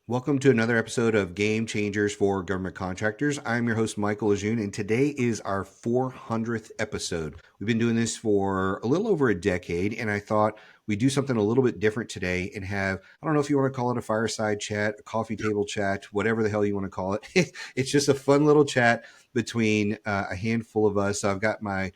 Welcome to another episode of Game Changers for Government Contractors. I'm your host, Michael LeJeune, and today is our 400th episode. We've been doing this for a little over a decade, and I thought we'd do something a little bit different today and have, I don't know if you want to call it a fireside chat, a coffee table chat, whatever the hell you want to call it. It's just a fun little chat between a handful of us. I've got my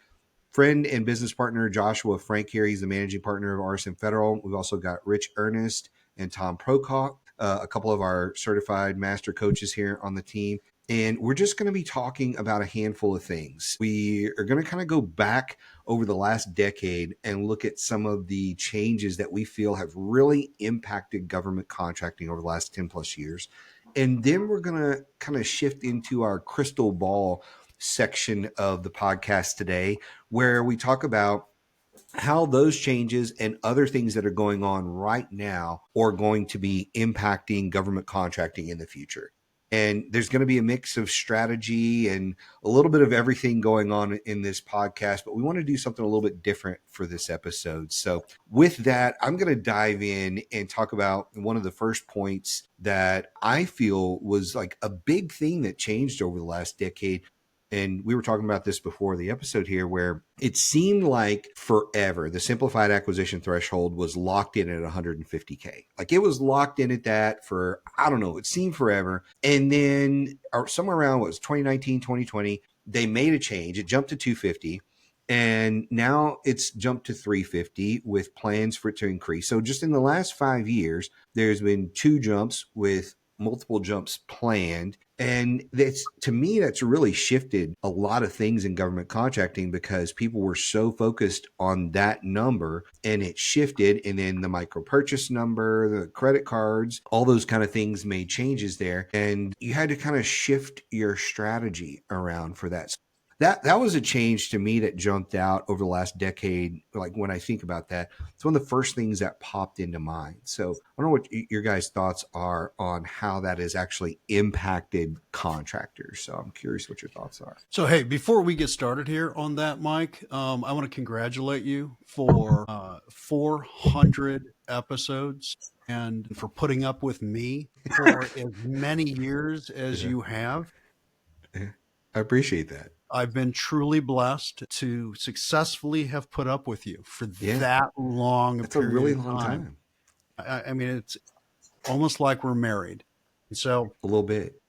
friend and business partner, Joshua Frank here. He's the managing partner of RSM Federal. We've also got Earnest and Tom Prokop, a couple of our certified master coaches here on the team. And we're just going to be talking about a handful of things. We are going to kind of go back over the last decade and look at some of the changes that we feel have really impacted government contracting over the last 10 plus years. And then we're going to kind of shift into our crystal ball section of the podcast today, where we talk about how those changes and other things that are going on right now are going to be impacting government contracting in the future. And there's going to be a mix of strategy and a little bit of everything going on in this podcast, but we want to do something a little bit different for this episode. So with that, I'm going to dive in and talk about one of the first points that I feel was like a big thing that changed over the last decade. And we were talking about this before the episode here, where it seemed like forever the simplified acquisition threshold was locked in at 150K. Like it was locked in at that for, I don't know, it seemed forever. And then somewhere around what was 2019, 2020, they made a change. It jumped to 250. And now it's jumped to 350 with plans for it to increase. So just in the last 5 years, there's been two jumps with multiple jumps planned. And that's, to me, that's really shifted a lot of things in government contracting because people were so focused on that number and it shifted. And then the micro purchase number, the credit cards, all those kind of things made changes there. And you had to kind of shift your strategy around for that. That was a change to me that jumped out over the last decade. Like when I think about that, it's one of the first things that popped into mind. So I don't know what your guys' thoughts are on how that has actually impacted contractors. So I'm curious what your thoughts are. So, hey, before we get started here on that, Mike, I want to congratulate you for 400 episodes and for putting up with me for as many years as you have. I appreciate that. I've been truly blessed to successfully have put up with you for that long a period. That's a really long time. I mean, it's almost like we're married. So a little bit.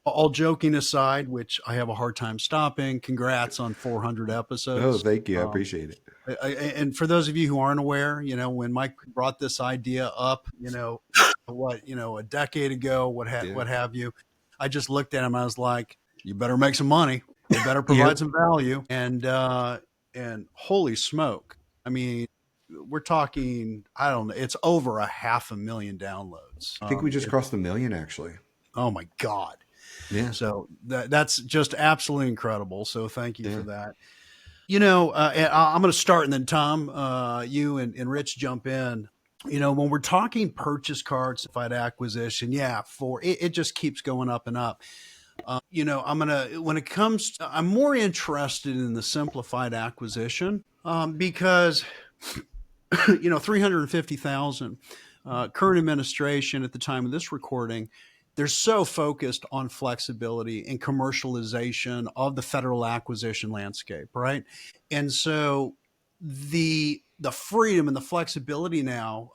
All joking aside, which I have a hard time stopping, congrats on 400 episodes. Oh, thank you. I appreciate it. And for those of you who aren't aware, when Mike brought this idea up, a decade ago, what have you, I just looked at him. I was like, you better make some money. You better provide some value. And holy smoke. I mean, we're talking, I don't know, it's over 500,000 downloads. I think we just crossed the million, actually. Oh my God. Yeah. So that's just absolutely incredible. So thank you for that. I'm going to start, and then Tom, you and Rich jump in. When we're talking purchase cards, simplified acquisition, it just keeps going up and up. I'm more interested in the simplified acquisition because, 350,000 current administration at the time of this recording, they're so focused on flexibility and commercialization of the federal acquisition landscape, right? And so the freedom and the flexibility now,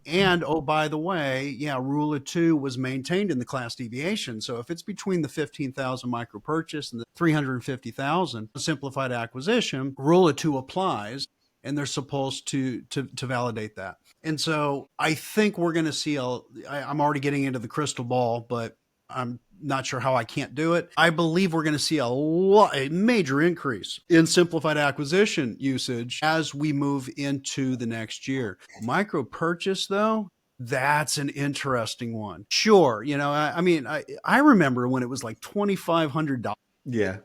and by the way, rule of two was maintained in the class deviation. So if it's between the 15,000 micro purchase and the 350,000 simplified acquisition, rule of two applies, and they're supposed to validate that. And so I think we're going to see I'm already getting into the crystal ball, but I'm not sure how I can't do it. I believe we're going to see a major increase in simplified acquisition usage as we move into the next year. Micro purchase, though, that's an interesting one. Sure. I remember when it was like $2,500. Yeah.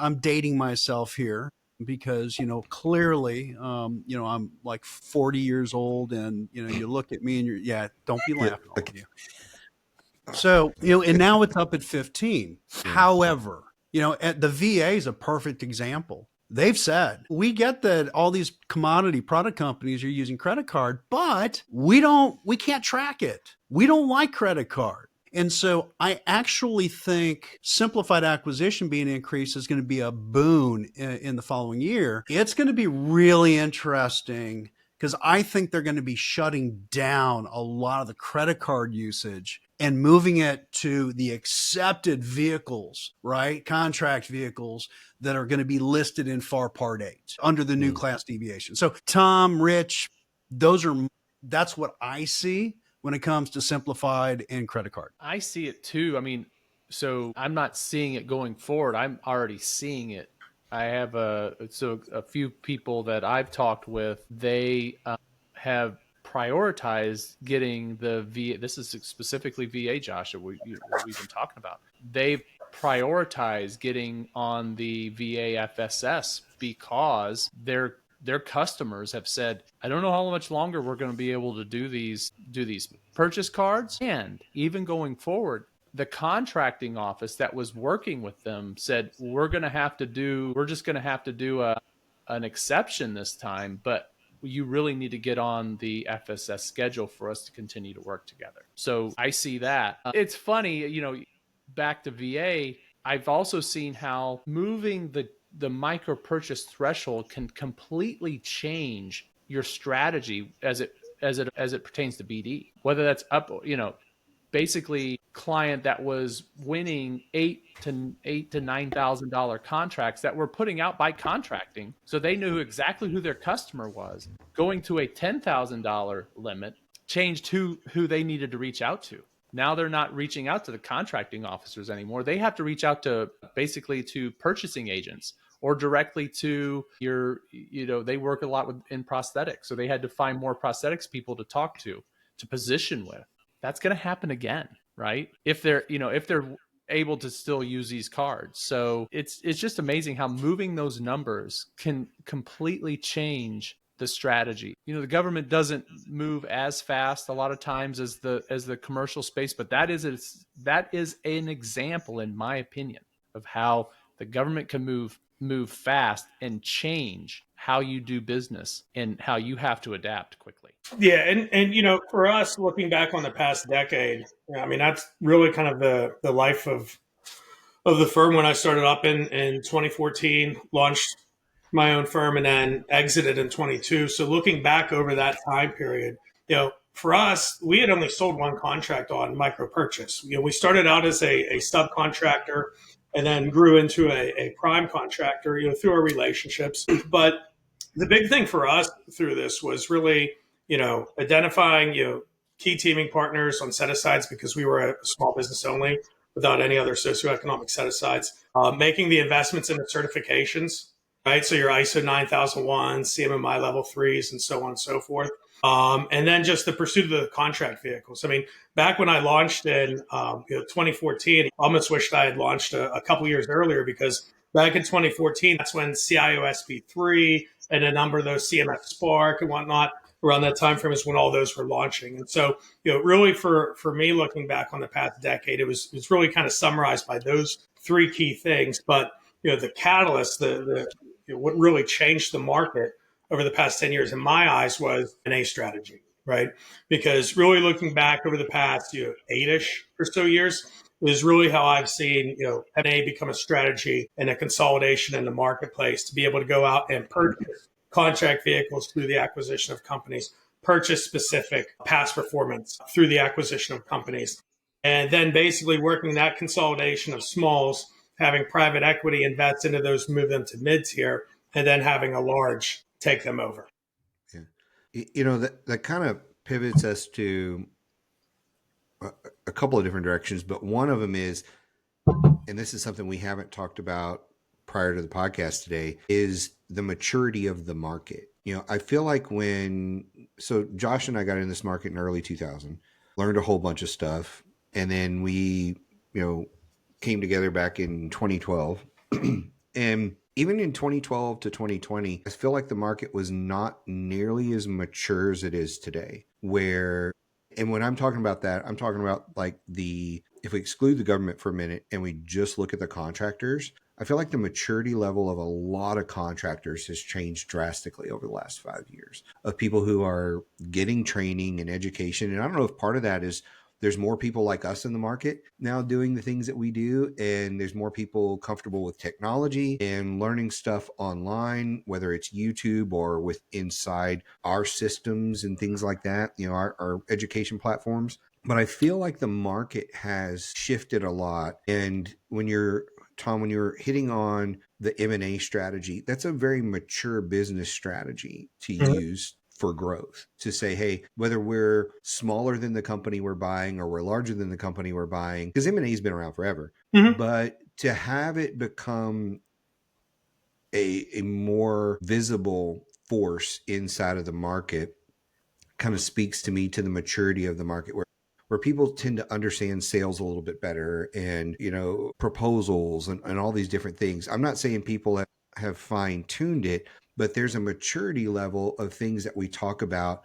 I'm dating myself here because, clearly, I'm like 40 years old and, you look at me and don't be laughing at you. So, and now it's up at 15. However, the VA is a perfect example. They've said, we get that all these commodity product companies are using credit card, but we can't track it. We don't like credit card. And so I actually think simplified acquisition being increased is going to be a boon in the following year. It's going to be really interesting because I think they're going to be shutting down a lot of the credit card usage and moving it to the accepted vehicles, right? Contract vehicles that are going to be listed in FAR Part 8 under the new class deviation. So Tom, Rich, that's what I see when it comes to simplified and credit card. I see it too. I mean, so I'm not seeing it going forward. I'm already seeing it. I have a few people that I've talked with, they have prioritized getting the VA. This is specifically VA, Josh, what we've been talking about. They've prioritized getting on the VA FSS because their customers have said, I don't know how much longer we're going to be able to do these purchase cards. And even going forward, the contracting office that was working with them said, we're just going to have to do an exception this time, but you really need to get on the FSS schedule for us to continue to work together. So I see that. It's funny, back to VA, I've also seen how moving the micro purchase threshold can completely change your strategy as it pertains to BD. Whether that's up, basically client that was winning $8,000 to $9,000 contracts that were putting out by contracting, so they knew exactly who their customer was. Going to a $10,000 limit changed who they needed to reach out to. Now they're not reaching out to the contracting officers anymore. They have to reach out to purchasing agents or directly to they work a lot in prosthetics. So they had to find more prosthetics people to talk to position with. That's going to happen again, right? If they're able to still use these cards. So it's just amazing how moving those numbers can completely change the strategy. The government doesn't move as fast a lot of times as the commercial space, but that is an example, in my opinion, of how the government can move fast and change how you do business and how you have to adapt quickly. Yeah, and for us, looking back on the past decade, I mean, that's really kind of the life of the firm. When I started up in 2014, launched my own firm, and then exited in 22. So looking back over that time period, for us, we had only sold one contract on micro purchase. We started out as a subcontractor and then grew into a prime contractor, through our relationships. But the big thing for us through this was really, identifying, key teaming partners on set-asides, because we were a small business only without any other socioeconomic set-asides, making the investments in the certifications, right? So your ISO 9001, CMMI level 3s, and so on and so forth. And then just the pursuit of the contract vehicles. I mean, back when I launched in 2014, I almost wished I had launched a couple years earlier, because back in 2014, that's when CIO-SP3 and a number of those CMS Spark and whatnot, around that time frame is when all those were launching. And so, really for me, looking back on the past decade, it's really kind of summarized by those three key things. But, the catalyst, what really changed the market over the past 10 years, in my eyes, was an A strategy, right? Because really looking back over the past, 8-ish or so years, is really how I've seen, M&A become a strategy and a consolidation in the marketplace to be able to go out and purchase contract vehicles through the acquisition of companies, purchase specific past performance through the acquisition of companies, and then basically working that consolidation of smalls, having private equity invest into those, move them to mid-tier, and then having a large take them over. Yeah. That kind of pivots us to a couple of different directions, but one of them is, and this is something we haven't talked about prior to the podcast today, is the maturity of the market. I feel like so Josh and I got in this market in early 2000, learned a whole bunch of stuff. And then we, came together back in 2012 and even in 2012 to 2020, I feel like the market was not nearly as mature as it is today, and when I'm talking about that, I'm talking about like if we exclude the government for a minute and we just look at the contractors, I feel like the maturity level of a lot of contractors has changed drastically over the last 5 years, of people who are getting training and education. And I don't know if part of that is there's more people like us in the market now doing the things that we do, and there's more people comfortable with technology and learning stuff online, whether it's YouTube or with inside our systems and things like that, our education platforms. But I feel like the market has shifted a lot. And Tom, when you're hitting on the M&A strategy, that's a very mature business strategy to use for growth, to say, hey, whether we're smaller than the company we're buying or we're larger than the company we're buying, because M&A has been around forever, but to have it become a more visible force inside of the market kind of speaks to me to the maturity of the market, where people tend to understand sales a little bit better, and proposals and all these different things. I'm not saying people have fine-tuned it, but there's a maturity level of things that we talk about.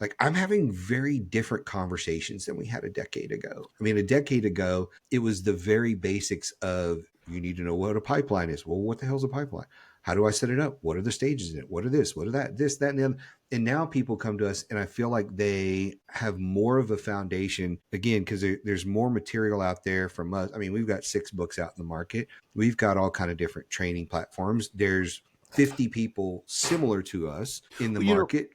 Like, I'm having very different conversations than we had a decade ago. I mean, a decade ago, it was the very basics of, you need to know what a pipeline is. Well, what the hell's a pipeline? How do I set it up? What are the stages in it? What are this? What are that? This, that, and the other. And now people come to us, and I feel like they have more of a foundation, again, because there's more material out there from us. I mean, we've got 6 books out in the market. We've got all kind of different training platforms. There's 50 people similar to us in the market.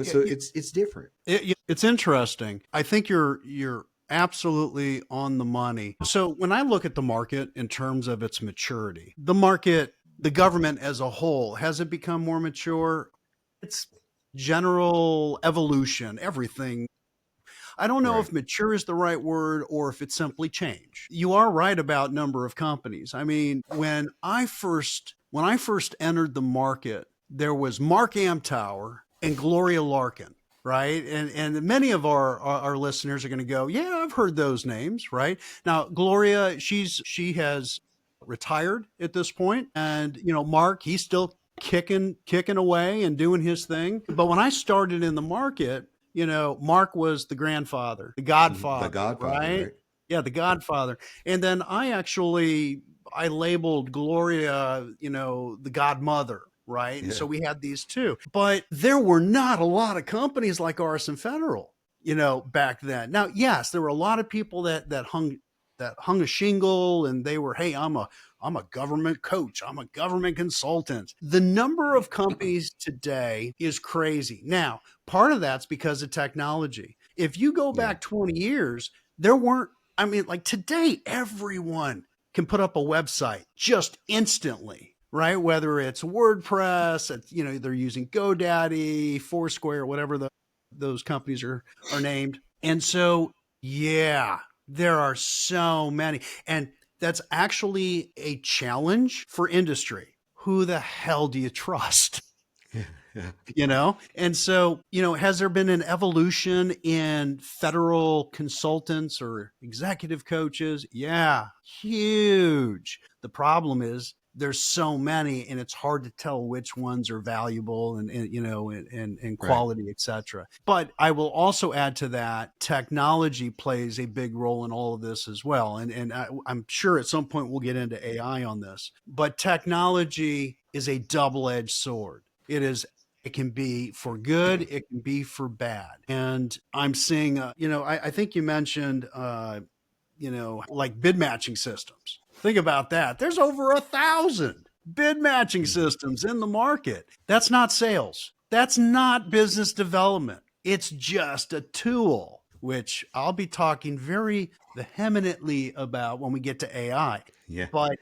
So it's different. It's interesting. I think you're absolutely on the money. So when I look at the market in terms of its maturity, the government as a whole, has it become more mature? It's general evolution, everything. I don't know if mature is the right word or if it's simply change. You are right about number of companies. I mean, when I first entered the market, there was Mark Amtower and Gloria Larkin, right? And many of our listeners are going to go, yeah, I've heard those names, right? Now, Gloria, she has retired at this point, and Mark, he's still kicking away and doing his thing. But when I started in the market, Mark was the grandfather, the godfather, right? Yeah, the godfather. And then I labeled Gloria, the godmother. Right. And so we had these two, but there were not a lot of companies like Artists and Federal, back then. Now, yes, there were a lot of people that hung a shingle, and they were, hey, I'm a government coach, I'm a government consultant. The number of companies today is crazy. Now, part of that's because of technology. If you go back 20 years, there weren't, like today, everyone can put up a website just instantly. Right? Whether it's WordPress, they're using GoDaddy, Foursquare, whatever those companies are named. And so, there are so many. And that's actually a challenge for industry. Who the hell do you trust? And so, has there been an evolution in federal consultants or executive coaches? Yeah, huge. The problem is, there's so many, and it's hard to tell which ones are valuable and quality, et cetera. But I will also add to that, technology plays a big role in all of this as well. And I'm sure at some point we'll get into AI on this, but technology is a double-edged sword. It can be for good, it can be for bad. And I'm seeing, I think you mentioned, like bid matching systems. Think about that. There's over 1,000 bid matching systems in the market. That's not sales. That's not business development. It's just a tool, which I'll be talking very vehemently about when we get to AI. Yeah. But,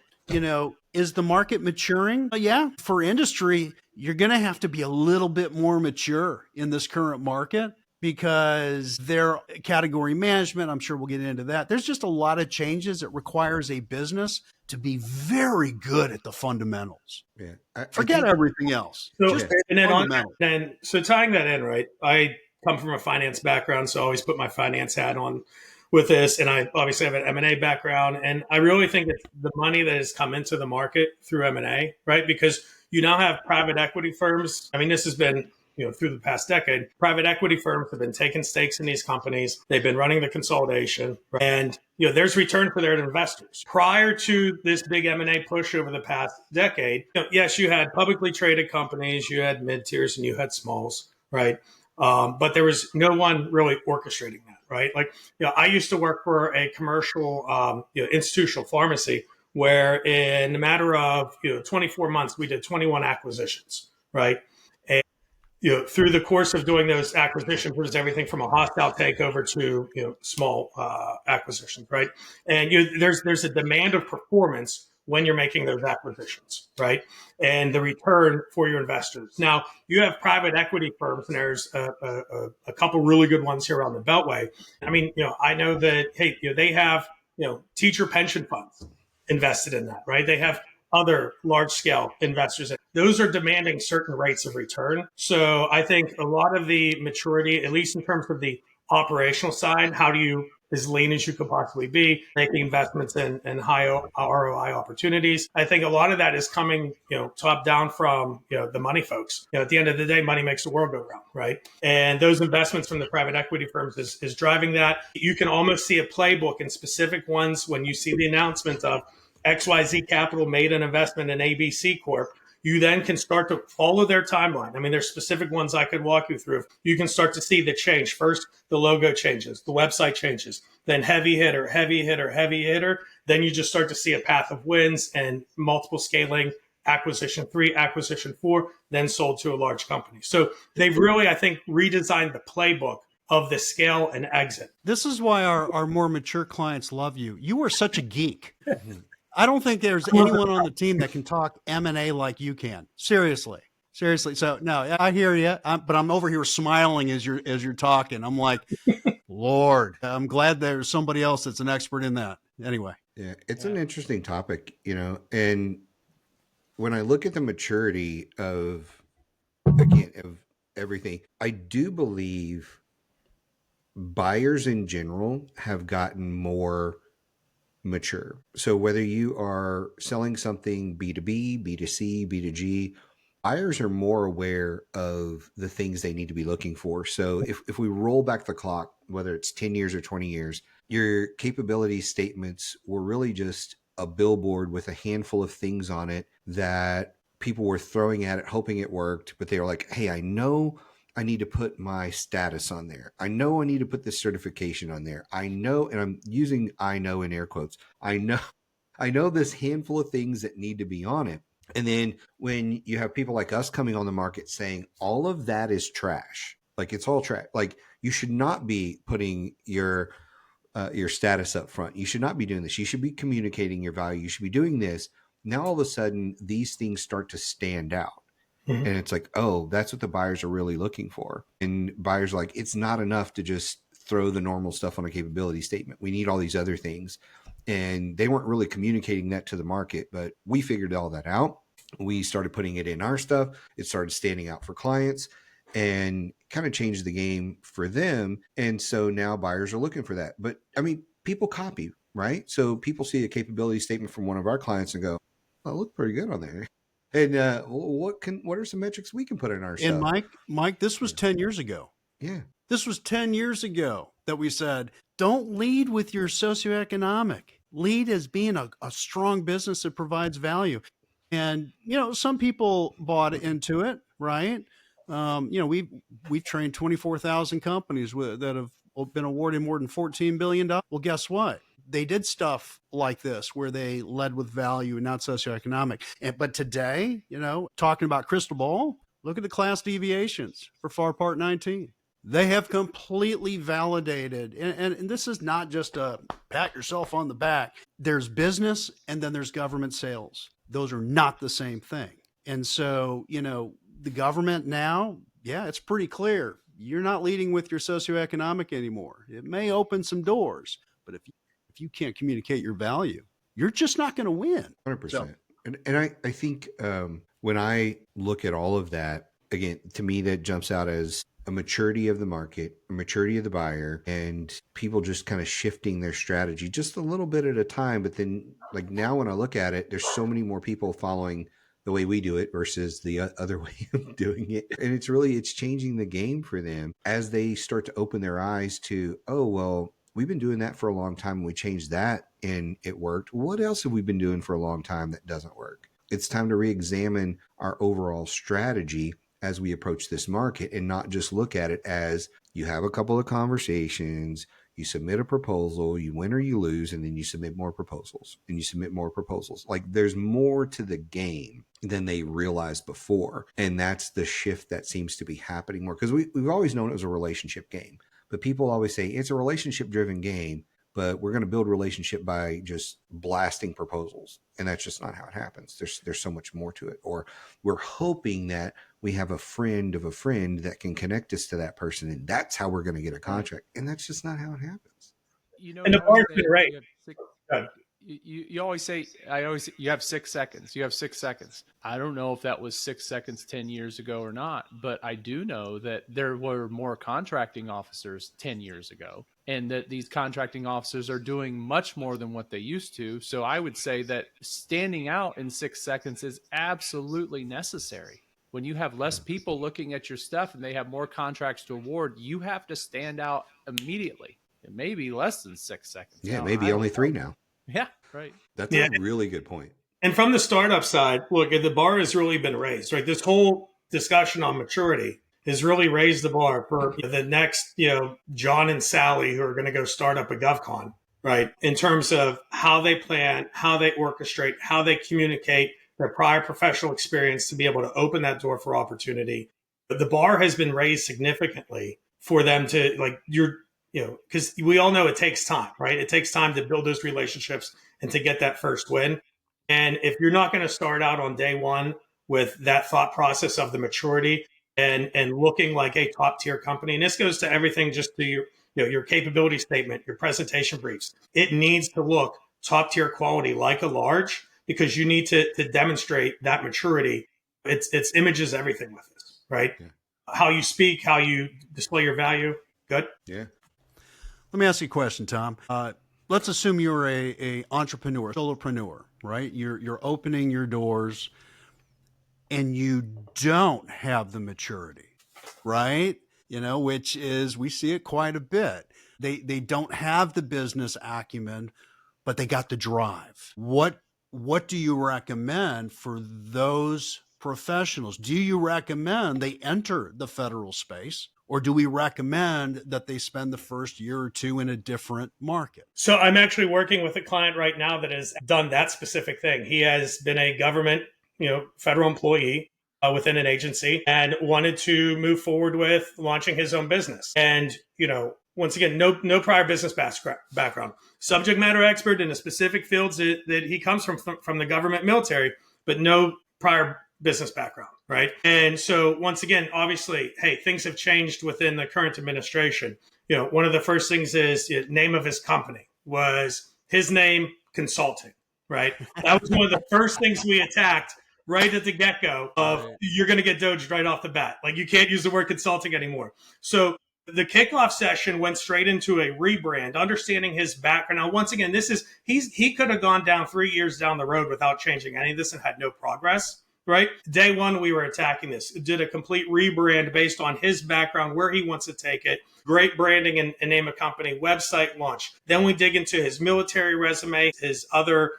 is the market maturing? Yeah. For industry, you're going to have to be a little bit more mature in this current market, because their category management, I'm sure we'll get into that. There's just a lot of changes. It requires a business to be very good at the fundamentals. Yeah. Forget everything else. So, Just and then fundamentals. so tying that in, right? I come from a finance background, so I always put my finance hat on with this. And I obviously have an M&A background. And I really think that the money that has come into the market through M&A, right? Because you now have private equity firms. I mean, this has been through the past decade, private equity firms have been taking stakes in these companies. They've been running the consolidation, right? And there's return for their investors. Prior to this big M&A push over the past decade, yes, you had publicly traded companies, you had mid-tiers, and you had smalls, right? But there was no one really orchestrating that, right? Like, I used to work for a commercial, institutional pharmacy where in a matter of 24 months, we did 21 acquisitions, right? And through the course of doing those acquisitions, there's everything from a hostile takeover to small acquisitions, right? And there's a demand of performance when you're making those acquisitions, right? And the return for your investors. Now, you have private equity firms, and there's a couple really good ones here on the Beltway. I mean, I know that, hey, they have, teacher pension funds invested in that, right? They have other large scale investors. Those are demanding certain rates of return. So I think a lot of the maturity, at least in terms of the operational side, how do you, as lean as you could possibly be, making investments in high ROI opportunities. I think a lot of that is coming, top down from, the money folks. At the end of the day, money makes the world go round, right? And those investments from the private equity firms is driving that. You can almost see a playbook in specific ones when you see the announcement of XYZ Capital made an investment in ABC Corp. You then can start to follow their timeline. I mean, there's specific ones I could walk you through. You can start to see the change. First, the logo changes, the website changes, then heavy hitter, heavy hitter, heavy hitter. Then you just start to see a path of wins and multiple scaling, acquisition 3, acquisition 4, then sold to a large company. So they've really, I think, redesigned the playbook of the scale and exit. This is why our more mature clients love you. You are such a geek. I don't think there's anyone on the team that can talk M&A like you can. Seriously. So no, I hear you, but I'm over here smiling as you're talking. I'm like, Lord, I'm glad there's somebody else that's an expert in that. Anyway. Yeah, it's an interesting topic, and when I look at the maturity of everything, I do believe buyers in general have gotten more mature. So whether you are selling something B2B, B2C, B2G, buyers are more aware of the things they need to be looking for. So if we roll back the clock, whether it's 10 years or 20 years, your capability statements were really just a billboard with a handful of things on it that people were throwing at it, hoping it worked, but they were like, hey, I know I need to put my status on there. I know I need to put this certification on there. I know, and I'm using I know in air quotes. I know this handful of things that need to be on it. And then when you have people like us coming on the market saying all of that is trash, like it's all trash, like you should not be putting your status up front. You should not be doing this. You should be communicating your value. You should be doing this. Now, all of a sudden, these things start to stand out. And it's like, oh, that's what the buyers are really looking for. And buyers are like, it's not enough to just throw the normal stuff on a capability statement. We need all these other things. And they weren't really communicating that to the market, but we figured all that out. We started putting it in our stuff. It started standing out for clients and kind of changed the game for them. And so now buyers are looking for that. But I mean, people copy, right? So people see a capability statement from one of our clients and go, oh, look pretty good on there. And what are some metrics we can put in our stuff? And Mike, this was 10 years ago. Yeah. This was 10 years ago that we said, don't lead with your socioeconomic. Lead as being a strong business that provides value. And, some people bought into it, right? We've trained 24,000 companies that have been awarded more than $14 billion. Well, guess what? They did stuff like this where they led with value and not socioeconomic. But today, talking about crystal ball, look at the class deviations for FAR Part 19. They have completely validated, and this is not just a pat yourself on the back. There's business and then there's government sales. Those are not the same thing. And so, the government now, it's pretty clear. You're not leading with your socioeconomic anymore. It may open some doors, but if you can't communicate your value, you're just not going to win. 100%. So, and I think when I look at all of that, again, to me, that jumps out as a maturity of the market, a maturity of the buyer, and people just kind of shifting their strategy just a little bit at a time. But then like now when I look at it, there's so many more people following the way we do it versus the other way of doing it. And it's changing the game for them as they start to open their eyes to, oh, well, we've been doing that for a long time and we changed that and it worked. What else have we been doing for a long time that doesn't work? It's time to re-examine our overall strategy as we approach this market and not just look at it as you have a couple of conversations, you submit a proposal, you win or you lose, and then you submit more proposals and you submit more proposals. Like there's more to the game than they realized before. And that's the shift that seems to be happening more because we've always known it was a relationship game, but people always say it's a relationship driven game, but we're going to build relationship by just blasting proposals. And that's just not how it happens. There's so much more to it. Or we're hoping that we have a friend of a friend that can connect us to that person. And that's how we're going to get a contract. And that's just not how it happens. And the bar's been right. You always say, you have 6 seconds. You have 6 seconds. I don't know if that was 6 seconds 10 years ago or not, but I do know that there were more contracting officers 10 years ago, and that these contracting officers are doing much more than what they used to. So I would say that standing out in 6 seconds is absolutely necessary. When you have less people looking at your stuff and they have more contracts to award, you have to stand out immediately. It may be less than 6 seconds. Yeah, maybe only 3 now. Yeah, right. That's a really good point. And from the startup side, look, the bar has really been raised, right? This whole discussion on maturity has really raised the bar for the next, John and Sally who are going to go start up a GovCon, right? In terms of how they plan, how they orchestrate, how they communicate their prior professional experience to be able to open that door for opportunity. But the bar has been raised significantly for them to because we all know it takes time, right? It takes time to build those relationships and to get that first win. And if you're not going to start out on day one with that thought process of the maturity and looking like a top tier company, and this goes to everything, just to your capability statement, your presentation briefs, it needs to look top tier quality like a large, because you need to demonstrate that maturity. It's images, everything with this, right? Yeah. How you speak, how you display your value. Good. Yeah. Let me ask you a question, Tom. Let's assume you're a entrepreneur, solopreneur, right? You're opening your doors and you don't have the maturity, right? Which is, we see it quite a bit. They don't have the business acumen, but they got the drive. What do you recommend for those professionals? Do you recommend they enter the federal space? Or do we recommend that they spend the first year or two in a different market? So I'm actually working with a client right now that has done that specific thing. He has been a government, federal employee within an agency and wanted to move forward with launching his own business. And, once again, no prior business background, subject matter expert in the specific fields that he comes from the government military, but no prior business background, right? And so once again, obviously, hey, things have changed within the current administration. One of the first things is the name of his company was his name consulting, right? That was one of the first things we attacked right at the get-go of you're going to get doged right off the bat. Like you can't use the word consulting anymore. So the kickoff session went straight into a rebrand, understanding his background. Now, once again, he could have gone down 3 years down the road without changing any of this and had no progress. Right? Day one, we were attacking this. Did a complete rebrand based on his background, where he wants to take it. Great branding and name of company, website launch. Then we dig into his military resume, his other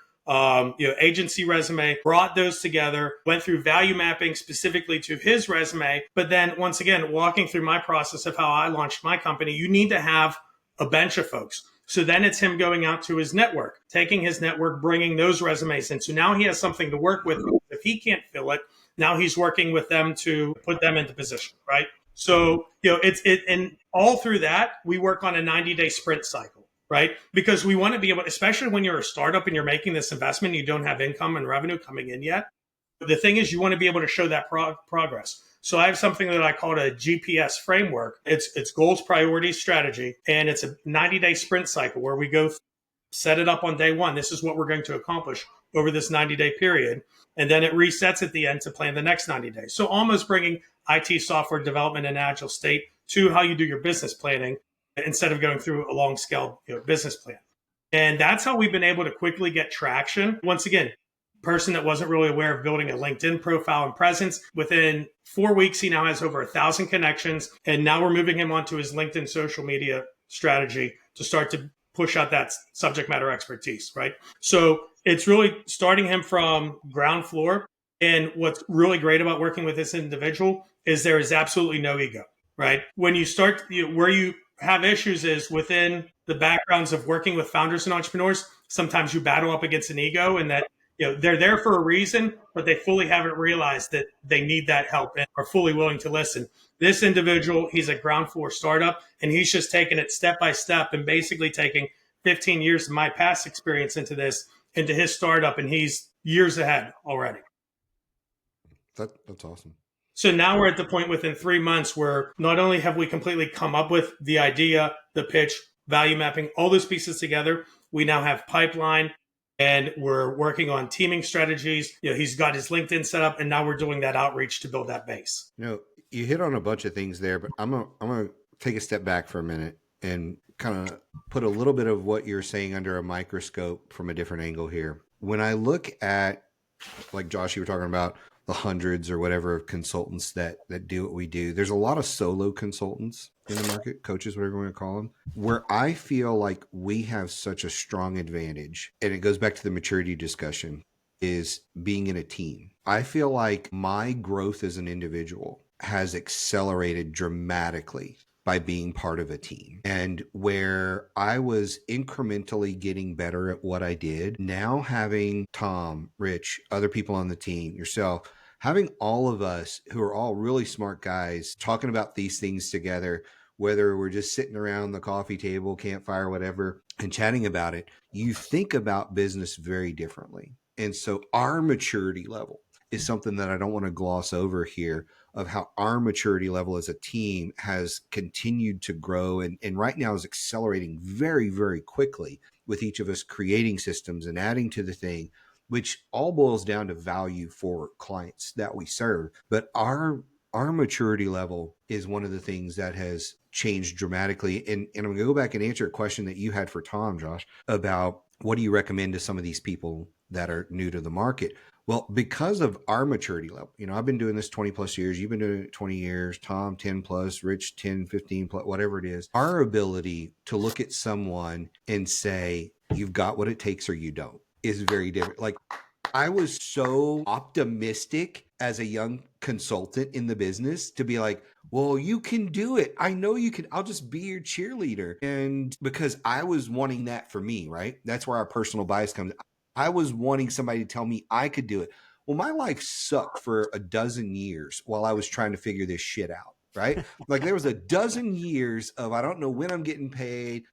agency resume, brought those together, went through value mapping specifically to his resume. But then once again, walking through my process of how I launched my company, you need to have a bench of folks. So then it's him going out to his network, taking his network, bringing those resumes in. So now he has something to work with. If he can't fill it, now he's working with them to put them into position, right? So, and all through that, we work on a 90-day sprint cycle, right? Because we want to be able, especially when you're a startup and you're making this investment, you don't have income and revenue coming in yet. The thing is, you want to be able to show that progress. So I have something that I call a GPS framework. It's goals, priorities, strategy, and it's a 90-day sprint cycle where we go set it up on day one. This is what we're going to accomplish over this 90-day period. And then it resets at the end to plan the next 90 days. So almost bringing IT software development in agile state to how you do your business planning instead of going through a long scale business plan. And that's how we've been able to quickly get traction. Once again, person that wasn't really aware of building a LinkedIn profile and presence. Within 4 weeks, he now has over 1,000 connections. And now we're moving him onto his LinkedIn social media strategy to start to push out that subject matter expertise, right? So it's really starting him from ground floor. And what's really great about working with this individual is there is absolutely no ego, right? When you start, where you have issues is within the backgrounds of working with founders and entrepreneurs. Sometimes you battle up against an ego, and that they're there for a reason, but they fully haven't realized that they need that help and are fully willing to listen. This individual, he's a ground floor startup, and he's just taking it step by step and basically taking 15 years of my past experience into his startup, and he's years ahead already. That's awesome. So now we're at the point within 3 months where not only have we completely come up with the idea, the pitch, value mapping, all those pieces together, we now have pipeline and we're working on teaming strategies. He's got his LinkedIn set up, and now we're doing that outreach to build that base. You hit on a bunch of things there, but I'm gonna take a step back for a minute and kind of put a little bit of what you're saying under a microscope from a different angle here. When I look at, like Josh, you were talking about the hundreds or whatever of consultants that do what we do. There's a lot of solo consultants in the market, coaches, whatever you want to call them, where I feel like we have such a strong advantage. And it goes back to the maturity discussion, is being in a team. I feel like my growth as an individual has accelerated dramatically by being part of a team. And where I was incrementally getting better at what I did, now having Tom, Rich, other people on the team, yourself, having all of us who are all really smart guys talking about these things together, whether we're just sitting around the coffee table, campfire, whatever, and chatting about it, you think about business very differently. And so our maturity level is something that I don't want to gloss over here, of how our maturity level as a team has continued to grow and right now is accelerating very, very quickly, with each of us creating systems and adding to the thing, which all boils down to value for clients that we serve. But our maturity level is one of the things that has changed dramatically. And I'm going to go back and answer a question that you had for Tom, Josh, about what do you recommend to some of these people that are new to the market? Well, because of our maturity level, I've been doing this 20 plus years. You've been doing it 20 years, Tom, 10 plus, Rich, 10, 15 plus, whatever it is. Our ability to look at someone and say, you've got what it takes or you don't, is very different. Like, I was so optimistic as a young consultant in the business to be like, well, you can do it. I know you can. I'll just be your cheerleader. And because I was wanting that for me, right? That's where our personal bias comes. I was wanting somebody to tell me I could do it. Well, my life sucked for a dozen years while I was trying to figure this shit out, right? Like, there was a dozen years of, I don't know when I'm getting paid,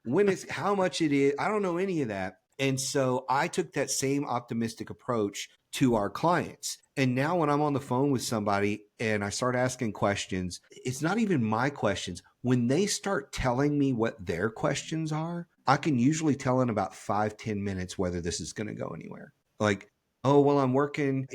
how much it is. I don't know any of that. And so I took that same optimistic approach to our clients. And now when I'm on the phone with somebody and I start asking questions, it's not even my questions. When they start telling me what their questions are, I can usually tell in about 5-10 minutes whether this is going to go anywhere. Like, oh, well, I'm working,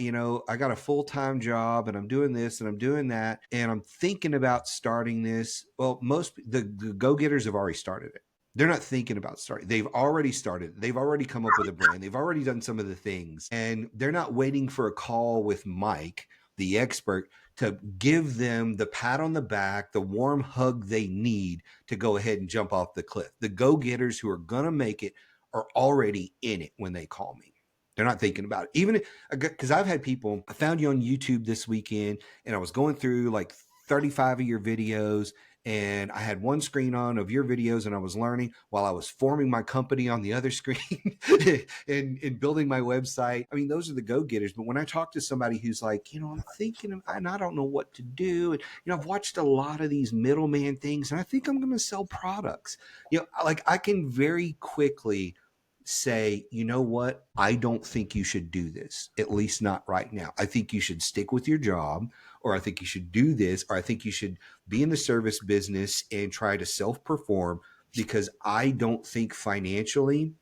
I got a full-time job and I'm doing this and I'm doing that. And I'm thinking about starting this. Well, most the go-getters have already started it. They're not thinking about starting. They've already started. They've already come up with a brand. They've already done some of the things. And they're not waiting for a call with Mike, the expert, to give them the pat on the back, the warm hug they need to go ahead and jump off the cliff. The go-getters who are going to make it are already in it when they call me. They're not thinking about it. Even because I've had people, I found you on YouTube this weekend and I was going through like 35 of your videos, and I had one screen on of your videos and I was learning while I was forming my company on the other screen and building my website. I mean, those are the go-getters. But when I talk to somebody who's like, I'm thinking and I don't know what to do. And, I've watched a lot of these middleman things and I think I'm going to sell products. Like, I can very quickly say, you know what? I don't think you should do this, at least not right now. I think you should stick with your job, or I think you should do this, or I think you should be in the service business and try to self-perform, because I don't think financially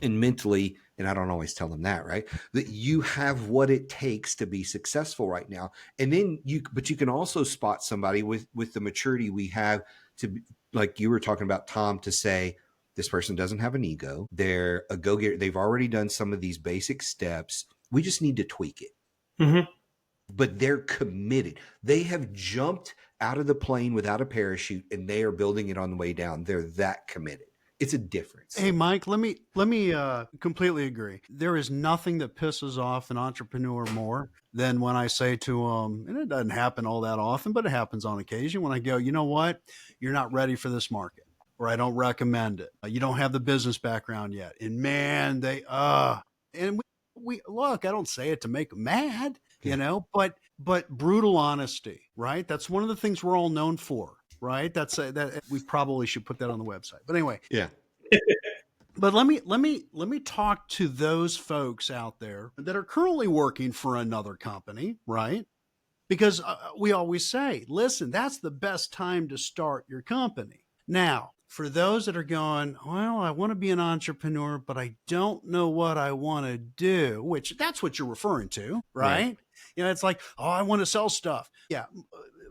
and mentally, and I don't always tell them that, right, that you have what it takes to be successful right now. And then but you can also spot somebody with the maturity we have to, like you were talking about, Tom, to say, this person doesn't have an ego. They're a go-getter. They've already done some of these basic steps. We just need to tweak it. Mhm. But they're committed. They have jumped out of the plane without a parachute, and they are building it on the way down. They're that committed. It's a difference. Hey, Mike, let me completely agree. There is nothing that pisses off an entrepreneur more than when I say to them, and it doesn't happen all that often, but it happens on occasion, when I go, you know what, you're not ready for this market, or I don't recommend it. You don't have the business background yet. And man, and we look, I don't say it to make them mad, you know, but brutal honesty, right? That's one of the things we're all known for, right? That we probably should put that on the website. But anyway, Yeah. but let me talk to those folks out there that are currently working for another company, right? Because we always say, listen, that's the best time to start your company. Now, for those that are going, well, I want to be an entrepreneur, but I don't know what I want to do, which that's what you're referring to, right? You know, it's like, oh, I want to sell stuff. Yeah.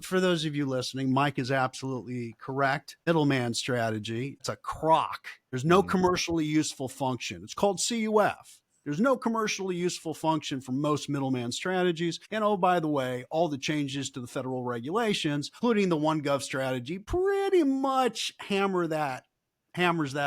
For those of you listening, Mike is absolutely correct. Middleman strategy. It's a crock. There's no commercially useful function. It's called CUF. There's no commercially useful function for most middleman strategies. And oh, by the way, all the changes to the federal regulations, including the one Gov strategy, pretty much hammers that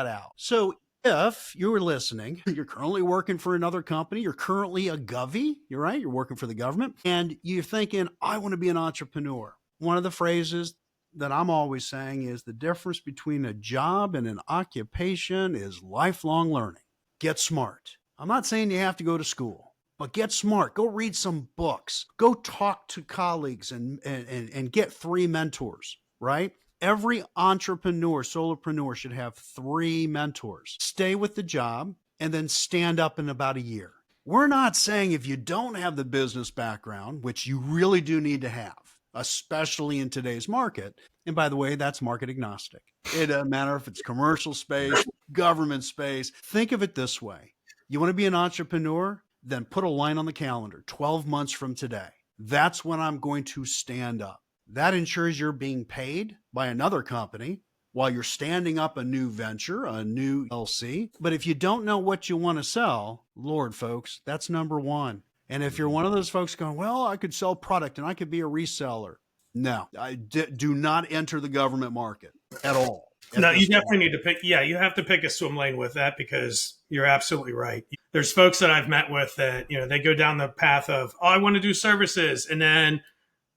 out. So if you're listening, you're currently working for another company, you're currently a govie, you're right, you're working for the government, and you're thinking, I want to be an entrepreneur. One of the phrases that I'm always saying is the difference between a job and an occupation is lifelong learning. Get smart. I'm not saying you have to go to school, but get smart. Go read some books. Go talk to colleagues and get 3 mentors, right? Every entrepreneur, solopreneur should have 3 mentors. Stay with the job and then stand up in about a year. We're not saying if you don't have the business background, which you really do need to have, especially in today's market. And by the way, that's market agnostic. It doesn't matter if it's commercial space, government space. Think of it this way. You want to be an entrepreneur? Then put a line on the calendar, 12 months from today. That's when I'm going to stand up. That ensures you're being paid by another company while you're standing up a new venture, a new LC. But if you don't know what you want to sell, Lord, folks, that's number one. And if you're one of those folks going, well, I could sell product and I could be a reseller. No, do not enter the government market at all. No, you definitely need to pick. Yeah, you have to pick a swim lane with that, because you're absolutely right. There's folks that I've met with that, they go down the path of, oh, I want to do services. And then,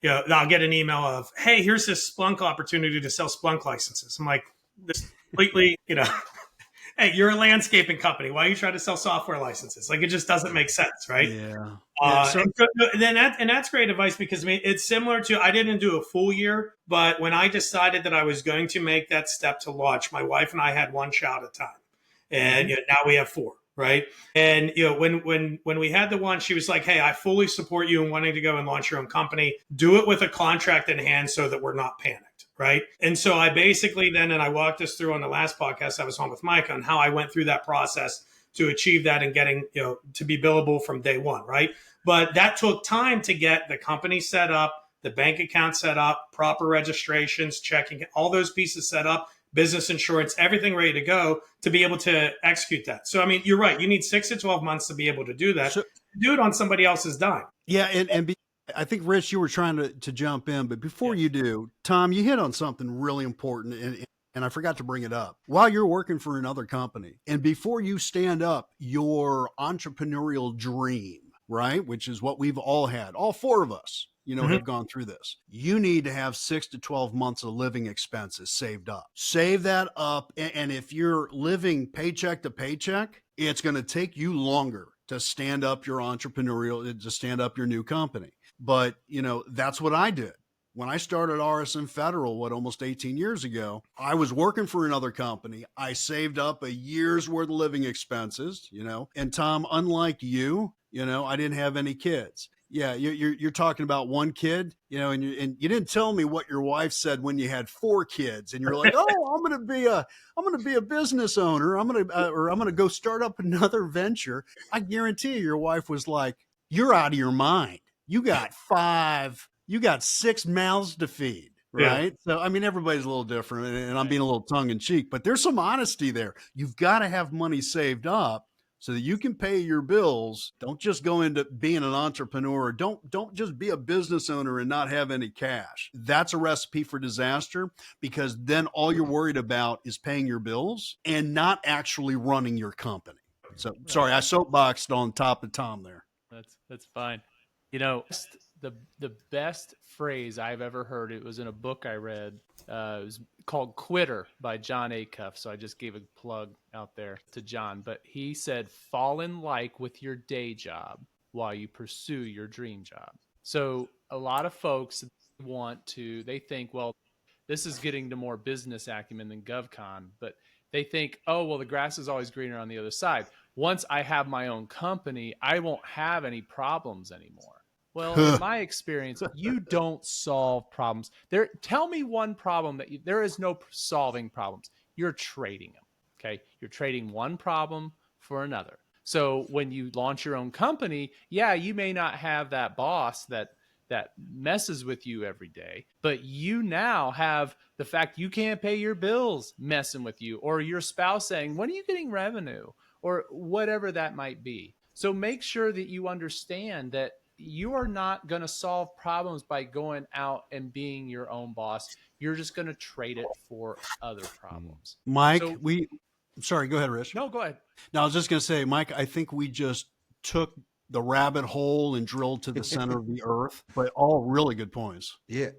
I'll get an email of, hey, here's this Splunk opportunity to sell Splunk licenses. I'm like, this completely, hey, you're a landscaping company. Why are you trying to sell software licenses? Like, it just doesn't make sense, right? Yeah. And that's great advice, because it's similar to, I didn't do a full year, but when I decided that I was going to make that step to launch, my wife and I had 1 child at a time, and now we have 4. Right. And, when we had the one, she was like, hey, I fully support you in wanting to go and launch your own company. Do it with a contract in hand so that we're not panicked. Right. And so I basically and I walked us through on the last podcast I was on with Mike on how I went through that process to achieve that and getting, to be billable from day one. Right. But that took time to get the company set up, the bank account set up, proper registrations, checking, all those pieces set up, business insurance, everything ready to go to be able to execute that. So, I mean, you're right. You need 6 to 12 months to be able to do that. So, do it on somebody else's dime. Yeah. I think, Rich, you were trying to jump in, but before you do, Tom, you hit on something really important, and I forgot to bring it up. While you're working for another company, and before you stand up your entrepreneurial dream, right, which is what we've all had, all 4 of us, have gone through this. You need to have 6 to 12 months of living expenses saved up. Save that up. And if you're living paycheck to paycheck, it's going to take you longer to stand up your to stand up your new company. But, that's what I did. When I started RSM Federal, almost 18 years ago, I was working for another company. I saved up a year's worth of living expenses, and Tom, unlike you, I didn't have any kids. Yeah, you're talking about 1 kid, and you didn't tell me what your wife said when you had 4 kids, and you're like, oh, I'm gonna be a business owner. I'm gonna go start up another venture. I guarantee your wife was like, you're out of your mind. You got 6 mouths to feed, right? Yeah. So, I mean, everybody's a little different, and I'm being a little tongue in cheek, but there's some honesty there. You've got to have money saved up so that you can pay your bills. Don't just go into being an entrepreneur. Don't just be a business owner and not have any cash. That's a recipe for disaster, because then all you're worried about is paying your bills and not actually running your company. So sorry, I soapboxed on top of Tom there. That's fine. You know, the best phrase I've ever heard, it was in a book I read. It was called Quitter by John Acuff. So I just gave a plug out there to John. But he said, fall in like with your day job while you pursue your dream job. So a lot of folks they think, well, this is getting to more business acumen than GovCon, but they think, oh, well, the grass is always greener on the other side. Once I have my own company, I won't have any problems anymore. Well, in my experience, you don't solve problems. Tell me one problem there is no solving problems. You're trading them. Okay. You're trading one problem for another. So when you launch your own company, yeah, you may not have that boss that messes with you every day, but you now have the fact you can't pay your bills messing with you, or your spouse saying, when are you getting revenue, or whatever that might be. So make sure that you understand that you are not going to solve problems by going out and being your own boss. You're just going to trade it for other problems. Mike, sorry, go ahead, Rich. No, go ahead. No, I was just going to say, Mike, I think we just took the rabbit hole and drilled to the center of the earth, but all really good points. Yeah.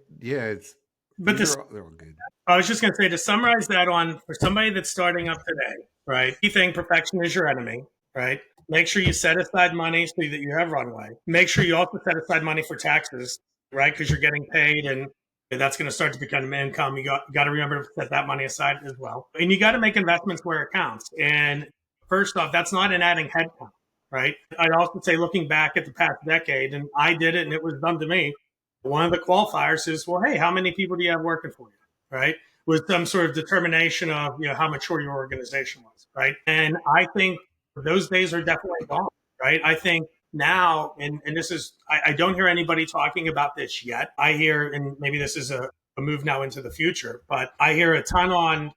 But they're all good. I was just going to say, to summarize that, for somebody that's starting up today, right? You think perfection is your enemy, right? Make sure you set aside money so that you have runway. Make sure you also set aside money for taxes, right? Because you're getting paid, and that's going to start to become income. You got to remember to set that money aside as well. And you got to make investments where it counts. And first off, that's not in adding headcount, right? I'd also say, looking back at the past decade, and I did it and it was done to me, one of the qualifiers is, well, hey, how many people do you have working for you, right? With some sort of determination of, how mature your organization was, right? And I think those days are definitely gone, right? I think now, and this is, I don't hear anybody talking about this yet. I hear, and maybe this is a move now into the future, but I hear a ton on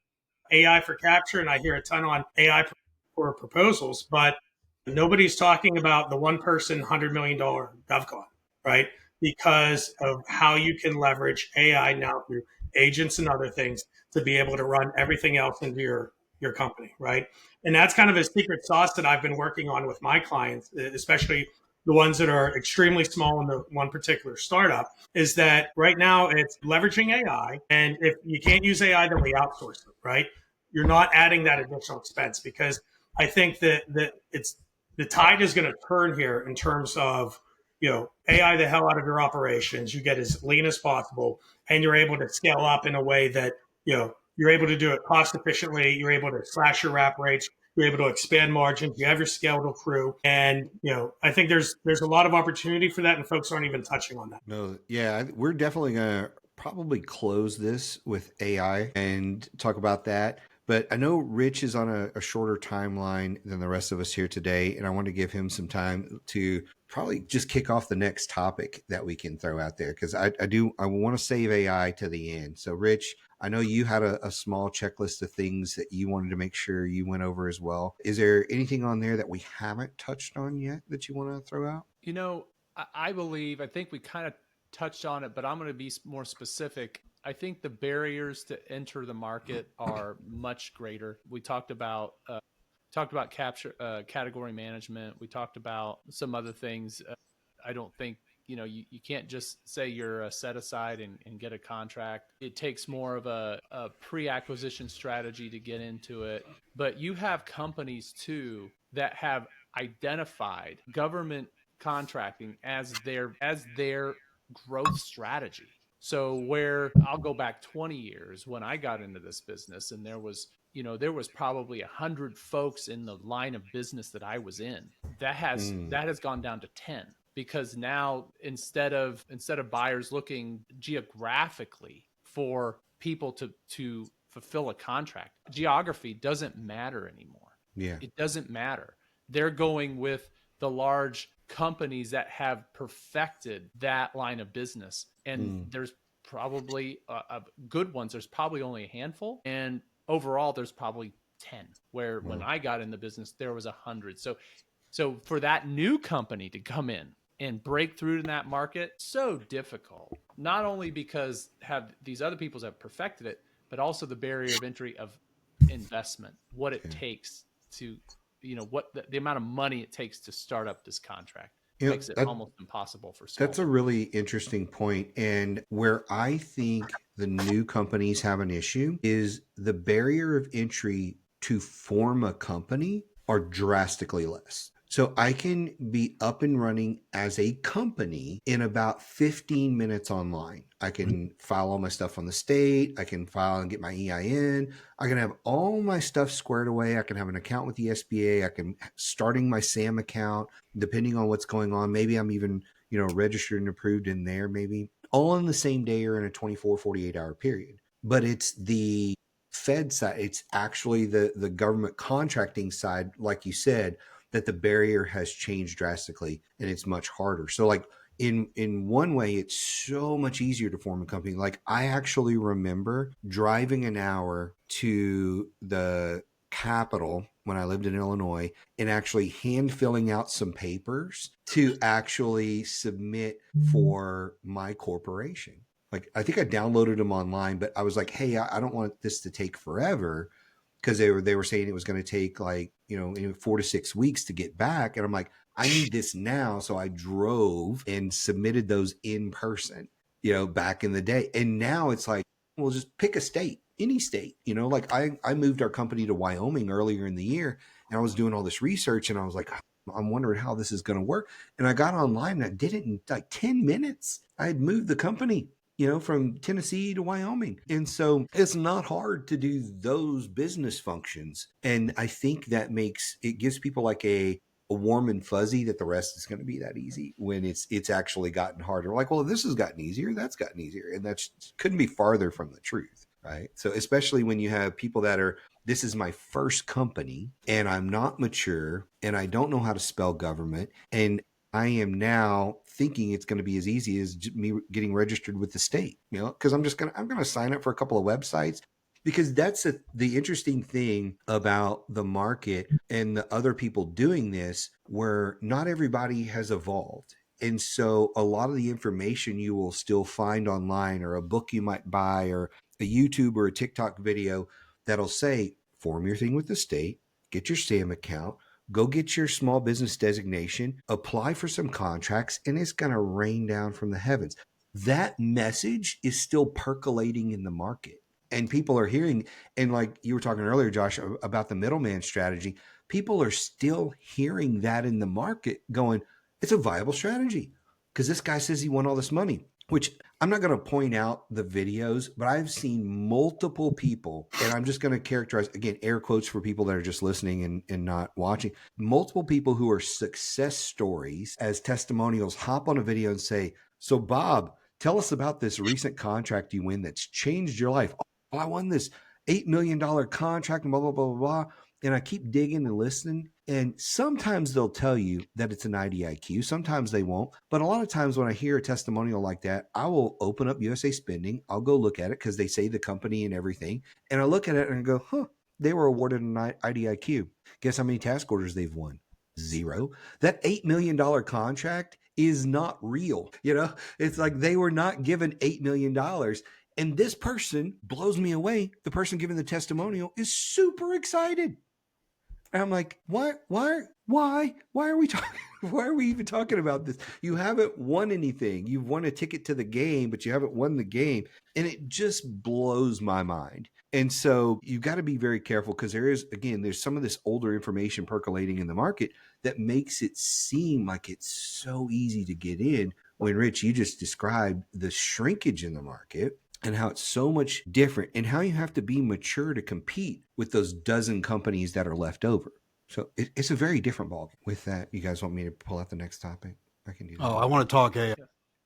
AI for capture, and I hear a ton on AI for proposals, but nobody's talking about the one person $100 million GovCon, right? Because of how you can leverage AI now through agents and other things to be able to run everything else into your company, right? And that's kind of a secret sauce that I've been working on with my clients, especially the ones that are extremely small in the one particular startup, is that right now it's leveraging AI. And if you can't use AI, then we outsource it, right? You're not adding that additional expense, because I think that it's the tide is going to turn here in terms of, AI the hell out of your operations. You get as lean as possible, and you're able to scale up in a way that, you're able to do it cost efficiently. You're able to slash your wrap rates. You're able to expand margins. You have your scalable crew. And, I think there's a lot of opportunity for that, and folks aren't even touching on that. No, yeah, we're definitely going to probably close this with AI and talk about that. But I know Rich is on a shorter timeline than the rest of us here today, and I want to give him some time to probably just kick off the next topic that we can throw out there, because I want to save AI to the end. So, Rich, I know you had a small checklist of things that you wanted to make sure you went over as well. Is there anything on there that we haven't touched on yet that you want to throw out? I think we kind of touched on it, but I'm going to be more specific. I think the barriers to enter the market are much greater. We talked about capture, category management. We talked about some other things. I don't think, you can't just say you're a set aside and get a contract. It takes more of a pre-acquisition strategy to get into it. But you have companies too that have identified government contracting as their growth strategy. So where I'll go back 20 years when I got into this business, and there was probably 100 folks in the line of business that I was in. That has gone down to 10, because now instead of buyers looking geographically for people to fulfill a contract, geography doesn't matter anymore. Yeah, it doesn't matter. They're going with the large companies that have perfected that line of business. And there's probably good ones. There's probably only a handful. And overall, there's probably 10, where when I got in the business, there was 100. So for that new company to come in and break through in that market, so difficult, not only because have these other people have perfected it, but also the barrier of entry of investment, what it takes to, what the amount of money it takes to start up this contract makes it almost impossible for small. That's a really interesting point. And where I think the new companies have an issue is the barrier of entry to form a company are drastically less. So I can be up and running as a company in about 15 minutes online. I can file all my stuff on the state. I can file and get my EIN. I can have all my stuff squared away. I can have an account with the SBA. I can starting my SAM account, depending on what's going on. Maybe I'm even, registered and approved in there, maybe all on the same day or in a 24, 48-hour period. But it's the Fed side. It's actually the government contracting side, like you said, that the barrier has changed drastically and it's much harder. So like in one way, it's so much easier to form a company. Like I actually remember driving an hour to the Capitol when I lived in Illinois and actually hand filling out some papers to actually submit for my corporation. Like I think I downloaded them online, but I was like, hey, I don't want this to take forever, because they were saying it was going to take like 4 to 6 weeks to get back, and I'm like, I need this now. So I drove and submitted those in person, back in the day. And now it's like, well, just pick a state, any state. Like I moved our company to Wyoming earlier in the year, and I was doing all this research, and I was like, I'm wondering how this is going to work. And I got online and I did it in like 10 minutes. I had moved the company from Tennessee to Wyoming. And so it's not hard to do those business functions. And I think that gives people like a warm and fuzzy that the rest is going to be that easy when it's actually gotten harder. Like, well, if this has gotten easier, that's gotten easier. And that couldn't be farther from the truth, right? So especially when you have people that this is my first company and I'm not mature and I don't know how to spell government, and I am now thinking it's going to be as easy as me getting registered with the state, because I'm going to sign up for a couple of websites, because that's the interesting thing about the market and the other people doing this, where not everybody has evolved. And so a lot of the information you will still find online, or a book you might buy, or a YouTube or a TikTok video that'll say, form your thing with the state, get your SAM account, go get your small business designation, apply for some contracts, and it's going to rain down from the heavens. That message is still percolating in the market, and people are hearing, and like you were talking earlier, Josh, about the middleman strategy, people are still hearing that in the market going, it's a viable strategy because this guy says he won all this money. Which I'm not going to point out the videos, but I've seen multiple people, and I'm just going to characterize, again, air quotes for people that are just listening and not watching, multiple people who are success stories as testimonials hop on a video and say, so Bob, tell us about this recent contract you win that's changed your life. Oh, I won this $8 million contract and blah, blah, blah, blah, blah. And I keep digging and listening. And sometimes they'll tell you that it's an IDIQ. Sometimes they won't. But a lot of times when I hear a testimonial like that, I will open up USAspending. I'll go look at it because they say the company and everything. And I look at it and I go, they were awarded an IDIQ. Guess how many task orders they've won? 0. That $8 million contract is not real. It's like they were not given $8 million. And this person blows me away. The person giving the testimonial is super excited. And I'm like, why are we talking? Why are we even talking about this? You haven't won anything. You've won a ticket to the game, but you haven't won the game. And it just blows my mind. And so you've got to be very careful, because there's some of this older information percolating in the market that makes it seem like it's so easy to get in, when, Rich, you just described the shrinkage in the market and how it's so much different, and how you have to be mature to compete with those dozen companies that are left over. So it's a very different ballgame. With that, you guys want me to pull out the next topic? I can do that. Oh, I want to talk AI.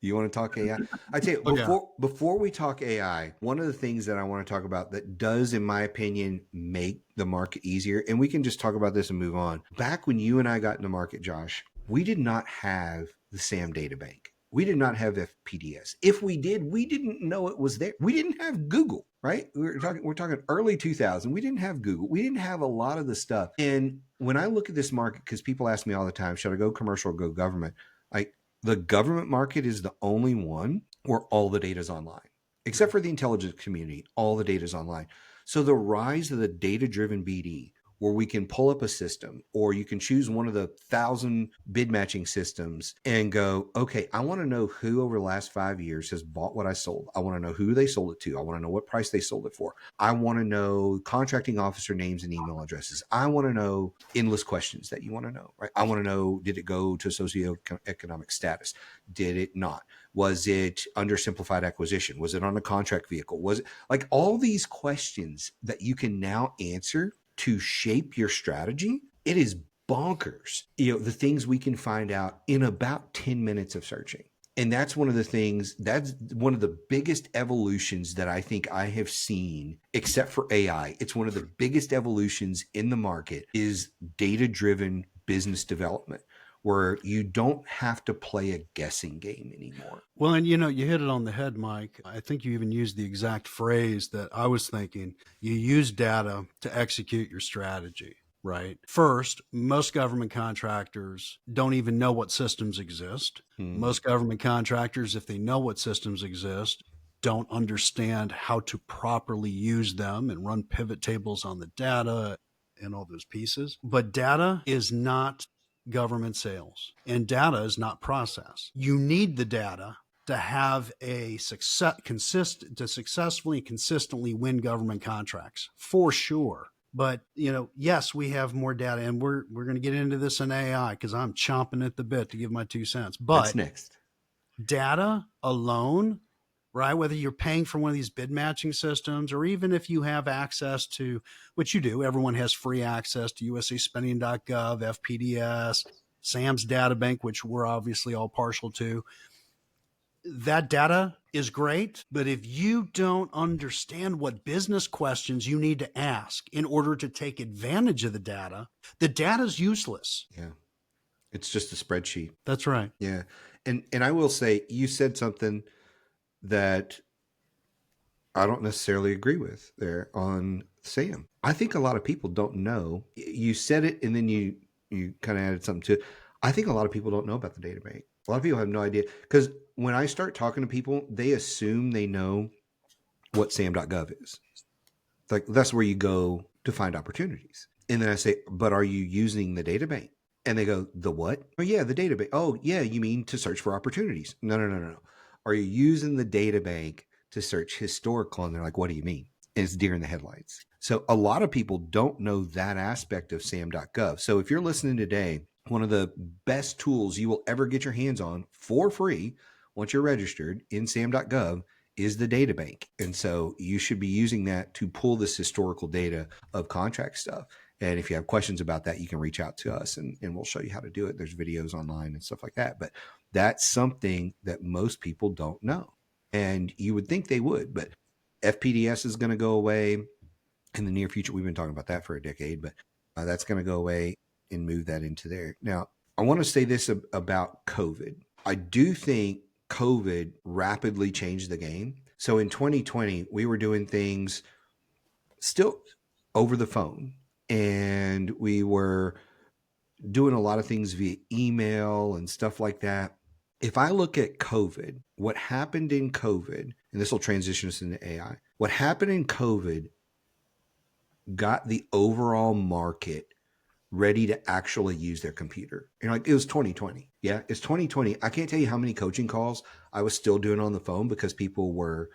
You want to talk AI? I tell you, before we talk AI, one of the things that I want to talk about that does, in my opinion, make the market easier, and we can just talk about this and move on. Back when you and I got in the market, Josh, we did not have the SAM data bank. We did not have FPDS. If we did, we didn't know it was there. We didn't have Google. right? We're talking early 2000. We didn't have Google. We didn't have a lot of the stuff. And when I look at this market, because people ask me all the time, should I go commercial or go government? Like, the government market is the only one where all the data is online, except for the intelligence community. All the data is online. So the rise of the data-driven BD, where we can pull up a system, or you can choose one of the 1,000 bid matching systems and go, okay, I want to know who over the last 5 years has bought what I sold. I want to know who they sold it to. I want to know what price they sold it for. I want to know contracting officer names and email addresses. I want to know endless questions that you want to know, right? I want to know, did it go to socioeconomic status? Did it not? Was it under simplified acquisition? Was it on a contract vehicle? Was it like all these questions that you can now answer to shape your strategy? It is bonkers, the things we can find out in about 10 minutes of searching. And that's one of the biggest evolutions that I think I have seen, except for AI. It's one of the biggest evolutions in the market is data-driven business development, where you don't have to play a guessing game anymore. Well, and you hit it on the head, Mike. I think you even used the exact phrase that I was thinking. You use data to execute your strategy, right? First, most government contractors don't even know what systems exist. Most government contractors, if they know what systems exist, don't understand how to properly use them and run pivot tables on the data and all those pieces. But data is not government sales, and data is not process. You need the data to have a successfully and consistently win government contracts, for sure. But yes, we have more data, and we're going to get into this in AI because I'm chomping at the bit to give my 2 cents. But that's next. Data alone, right? Whether you're paying for one of these bid matching systems, or even if you have access to, which you do, everyone has free access to USAspending.gov, FPDS, SAM's data bank, which we're obviously all partial to. That data is great, but if you don't understand what business questions you need to ask in order to take advantage of the data is useless. Yeah. It's just a spreadsheet. That's right. Yeah. And I will say, you said something that I don't necessarily agree with there on SAM. I think a lot of people don't know. You said it, and then you kind of added something to it. I think a lot of people don't know about the data bank. A lot of people have no idea, because when I start talking to people, they assume they know what SAM.gov is. Like, that's where you go to find opportunities. And then I say, but are you using the data bank? And they go, the what? Oh, yeah, the data bank. Oh, yeah, you mean to search for opportunities? No. Are you using the data bank to search historical? And they're like, what do you mean? And it's deer in the headlights. So a lot of people don't know that aspect of SAM.gov. So if you're listening today, one of the best tools you will ever get your hands on for free once you're registered in SAM.gov is the data bank. And so you should be using that to pull this historical data of contract stuff. And if you have questions about that, you can reach out to us and we'll show you how to do it. There's videos online and stuff like that. But that's something that most people don't know. And you would think they would, but FPDS is going to go away in the near future. We've been talking about that for a decade, but that's going to go away and move that into there. Now, I want to say this about COVID. I do think COVID rapidly changed the game. So in 2020, we were doing things still over the phone, and we were doing a lot of things via email and stuff like that. If I look at COVID, what happened in COVID, and this will transition us into AI, what happened in COVID got the overall market ready to actually use their computer. And like, it was 2020. Yeah, it's 2020. I can't tell you how many coaching calls I was still doing on the phone because people were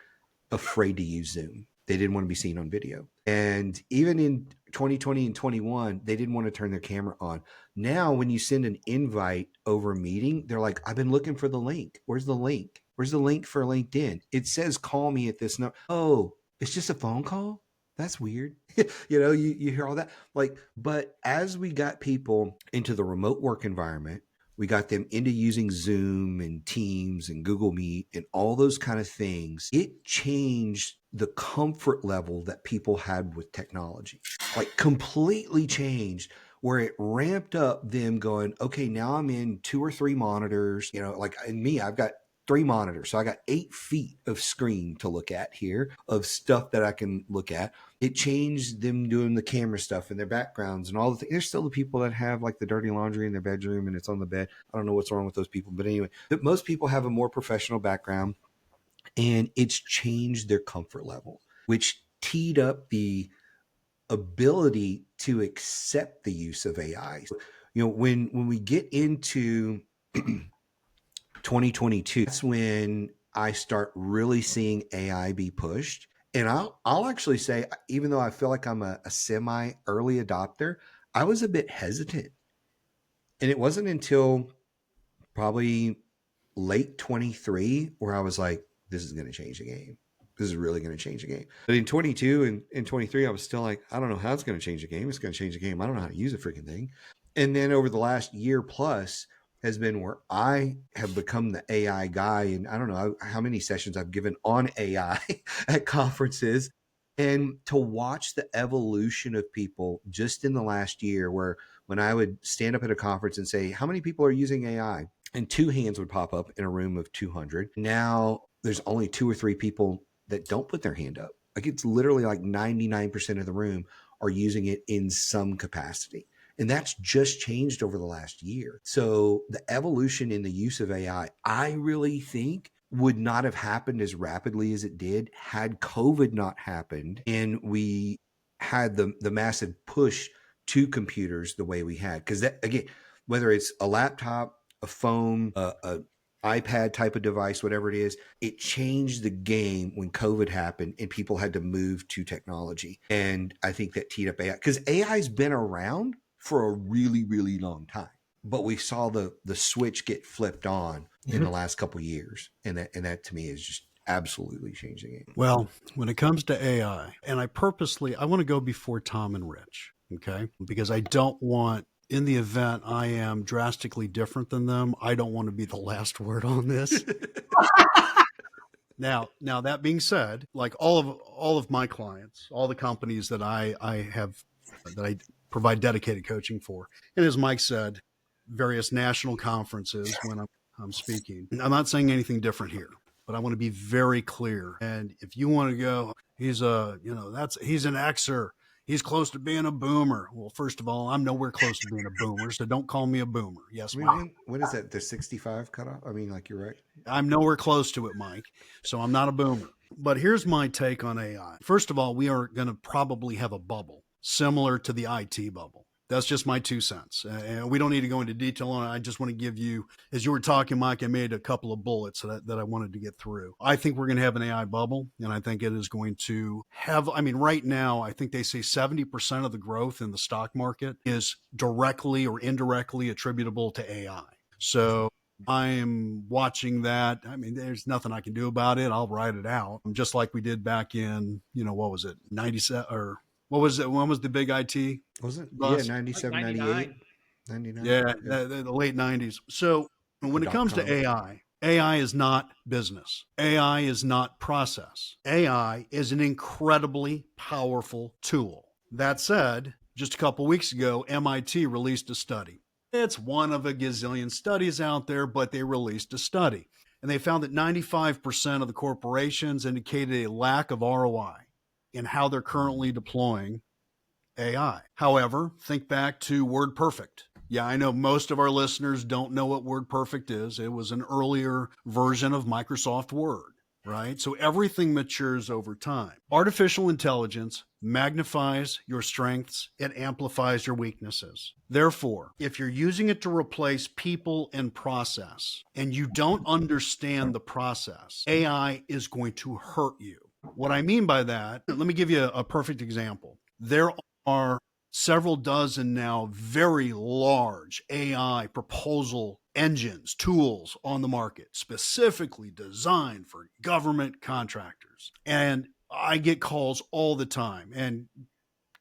afraid to use Zoom. They didn't want to be seen on video. And even in 2020 and 21, they didn't want to turn their camera on. Now, when you send an invite over a meeting, they're like, I've been looking for the link. Where's the link? Where's the link for LinkedIn? It says, call me at this number. Oh, it's just a phone call? That's weird. You hear all that. But as we got people into the remote work environment, we got them into using Zoom and Teams and Google Meet and all those kind of things. It changed the comfort level that people had with technology, completely changed, where it ramped up them going, okay, now I'm in 2 or 3 monitors, in me, I've got 3 monitors. So I got 8 feet of screen to look at here of stuff that I can look at. It changed them doing the camera stuff and their backgrounds and all the things. There's still the people that have like the dirty laundry in their bedroom and it's on the bed. I don't know what's wrong with those people. But anyway, most people have a more professional background, and it's changed their comfort level, which teed up the ability to accept the use of AI. When we get into 2022, that's when I start really seeing AI be pushed. And I'll actually say, even though I feel like I'm a semi early adopter, I was a bit hesitant. And it wasn't until probably late 23 where I was like, this is going to change the game. This is really going to change the game. But in 22 and 23, I was still like, I don't know how it's going to change the game. It's going to change the game. I don't know how to use a freaking thing. And then over the last year plus has been where I have become the AI guy. And I don't know how many sessions I've given on AI at conferences. And to watch the evolution of people just in the last year, where when I would stand up at a conference and say, how many people are using AI? And 2 hands would pop up in a room of 200. Now there's only 2 or 3 people that don't put their hand up. Like it's literally like 99% of the room are using it in some capacity. And that's just changed over the last year. So the evolution in the use of AI, I really think would not have happened as rapidly as it did had COVID not happened and we had the massive push to computers the way we had. Because that, again, whether it's a laptop, a phone, a iPad type of device, whatever it is, it changed the game when COVID happened and people had to move to technology. And I think that teed up AI, because AI's been around for a really, really long time. But we saw the switch get flipped on in the last couple of years. And that to me is just absolutely changing it. Well, when it comes to AI, and I want to go before Tom and Rich, okay? Because I don't want, in the event I am drastically different than them, I don't want to be the last word on this. Now that being said, like all of my clients, all the companies that I provide dedicated coaching for, and as Mike said, various national conferences when I'm speaking. I'm not saying anything different here, but I want to be very clear. And if you want to go, he's an Xer. He's close to being a boomer. Well, first of all, I'm nowhere close to being a boomer, so don't call me a boomer. Yes, Mike. What is that? The 65 cutoff? I mean, like, you're right. I'm nowhere close to it, Mike. So I'm not a boomer. But here's my take on AI. First of all, we are going to probably have a bubble similar to the IT bubble. That's just my 2 cents. And we don't need to go into detail on it. I just want to give you, as you were talking, Mike, I made a couple of bullets that I wanted to get through. I think we're going to have an AI bubble, and I think it is going to have, right now, I think they say 70% of the growth in the stock market is directly or indirectly attributable to AI. So I'm watching that. There's nothing I can do about it. I'll write it out. Just like we did back in, what was it, 97 or what was it? When was the big IT? Was it? Bust? Yeah, 97, 98. 99. Yeah, the late 90s. So when it comes to AI is not business. AI is not process. AI is an incredibly powerful tool. That said, just a couple weeks ago, MIT released a study. It's one of a gazillion studies out there, but they released a study. And they found that 95% of the corporations indicated a lack of ROI in how they're currently deploying AI. However, think back to WordPerfect. Yeah, I know most of our listeners don't know what WordPerfect is. It was an earlier version of Microsoft Word, right? So everything matures over time. Artificial intelligence magnifies your strengths. It amplifies your weaknesses. Therefore, if you're using it to replace people and process, and you don't understand the process, AI is going to hurt you. What I mean by that, let me give you a perfect example. There are several dozen now very large AI proposal engines, tools on the market, specifically designed for government contractors. And I get calls all the time and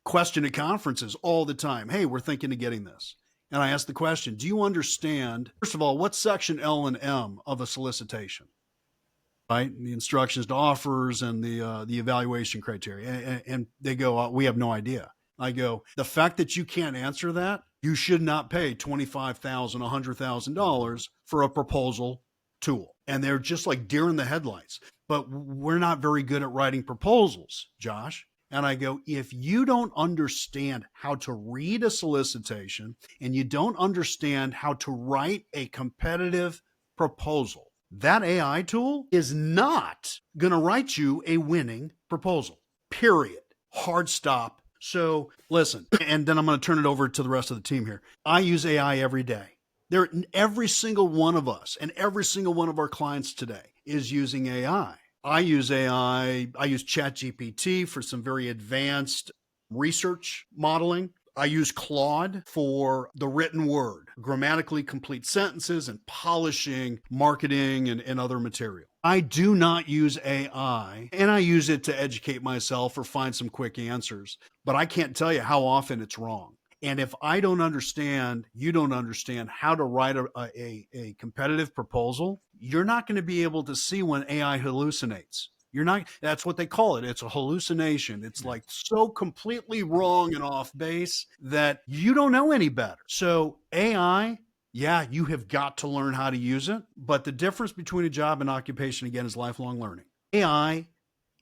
question at conferences all the time. Hey, we're thinking of getting this. And I ask the question, do you understand, first of all, what's section L and M of a solicitation? Right? The instructions to offers and the evaluation criteria. And they go, we have no idea. I go, the fact that you can't answer that, you should not pay $25,000, $100,000 for a proposal tool. And they're just like deer in the headlights. But we're not very good at writing proposals, Josh. And I go, if you don't understand how to read a solicitation and you don't understand how to write a competitive proposal, that AI tool is not going to write you a winning proposal, period. Hard stop. So listen, and then I'm going to turn it over to the rest of the team here. I use AI every day. Every single one of us and every single one of our clients today is using AI. I use AI. I use ChatGPT for some very advanced research modeling. I use Claude for the written word, grammatically complete sentences and polishing marketing and other material. I do not use AI, and I use it to educate myself or find some quick answers, but I can't tell you how often it's wrong. And if I don't understand, you don't understand how to write a competitive proposal, you're not going to be able to see when AI hallucinates. You're not, that's what they call it. It's a hallucination. It's like so completely wrong and off base that you don't know any better. So AI, yeah, you have got to learn how to use it. But the difference between a job and occupation, again, is lifelong learning. AI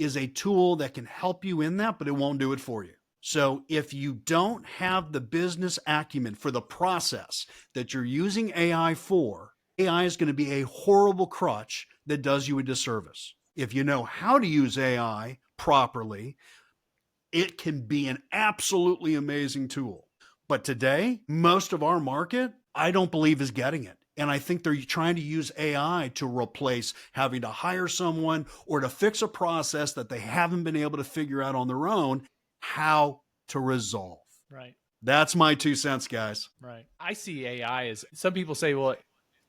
is a tool that can help you in that, but it won't do it for you. So if you don't have the business acumen for the process that you're using AI for, AI is going to be a horrible crutch that does you a disservice. If you know how to use AI properly, it can be an absolutely amazing tool. But today, most of our market, I don't believe is getting it. And I think they're trying to use AI to replace having to hire someone or to fix a process that they haven't been able to figure out on their own how to resolve. Right. That's my 2 cents, guys. Right. I see AI as, some people say, well,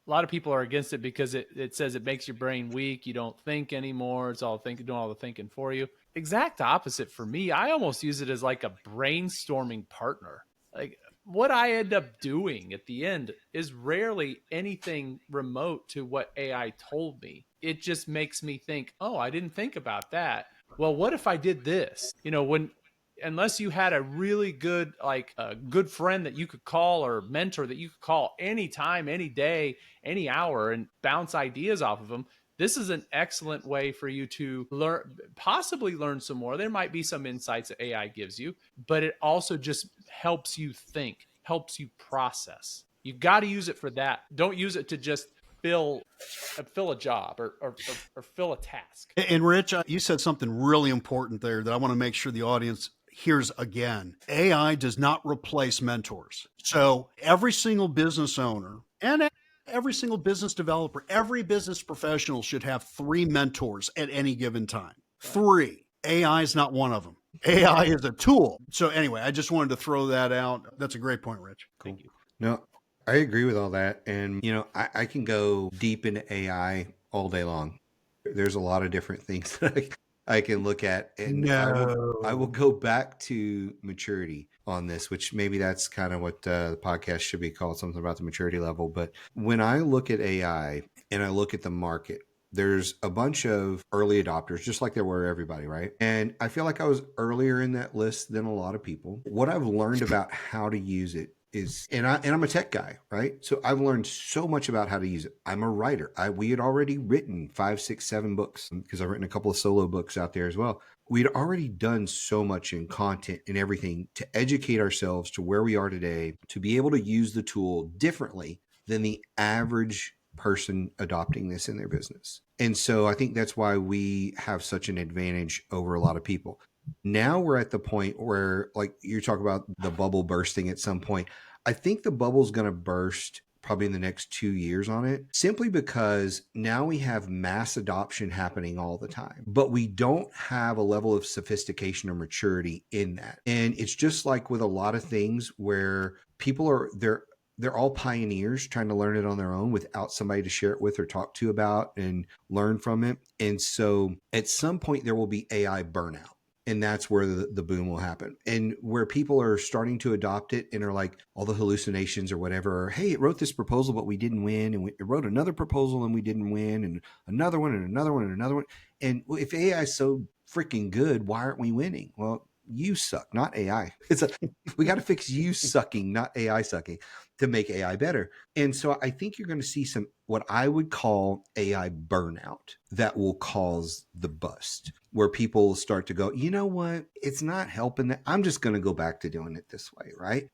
a lot of people are against it because it says it makes your brain weak. You don't think anymore. It's all doing all the thinking for you. Exact opposite for me. I almost use it as like a brainstorming partner. Like what I end up doing at the end is rarely anything remote to what AI told me. It just makes me think, oh, I didn't think about that. Well, what if I did this? Unless you had a really good, like a good friend that you could call or mentor that you could call anytime, any day, any hour and bounce ideas off of them, this is an excellent way for you to possibly learn some more. There might be some insights that AI gives you, but it also just helps you think, helps you process. You've got to use it for that. Don't use it to just fill a job or fill a task. And Rich, you said something really important there that I want to make sure the audience here's again. AI does not replace mentors. So every single business owner and every single business developer, every business professional should have 3 mentors at any given time. 3. AI is not one of them. AI is a tool. So anyway, I just wanted to throw that out. That's a great point, Rich. Cool. Thank you. No, I agree with all that. And, I can go deep into AI all day long. There's a lot of different things that I can look at, and I will go back to maturity on this, which maybe that's kind of what the podcast should be called, something about the maturity level. But when I look at AI and I look at the market, there's a bunch of early adopters, just like there were everybody, right? And I feel like I was earlier in that list than a lot of people. What I've learned about how to use it is, and I'm a tech guy, right? So I've learned so much about how to use it. I'm a writer. We had already written 5, 6, 7 books because I've written a couple of solo books out there as well. We'd already done so much in content and everything to educate ourselves to where we are today, to be able to use the tool differently than the average person adopting this in their business. And so I think that's why we have such an advantage over a lot of people. Now we're at the point where, like you talk about the bubble bursting at some point. I think the bubble's going to burst probably in the next 2 years on it, simply because now we have mass adoption happening all the time, but we don't have a level of sophistication or maturity in that. And it's just like with a lot of things where people they're all pioneers trying to learn it on their own without somebody to share it with or talk to about and learn from it. And so at some point there will be AI burnout. And that's where the boom will happen. And where people are starting to adopt it and are like all the hallucinations or whatever, or, hey, it wrote this proposal, but we didn't win. And it wrote another proposal and we didn't win, and another one and another one and another one. And if AI is so freaking good, why aren't we winning? Well, you suck, not AI. We got to fix you sucking, not AI sucking, to make AI better. And so I think you're going to see some what I would call AI burnout that will cause the bust, where people start to go, you know what? It's not helping that. I'm just going to go back to doing it this way, right?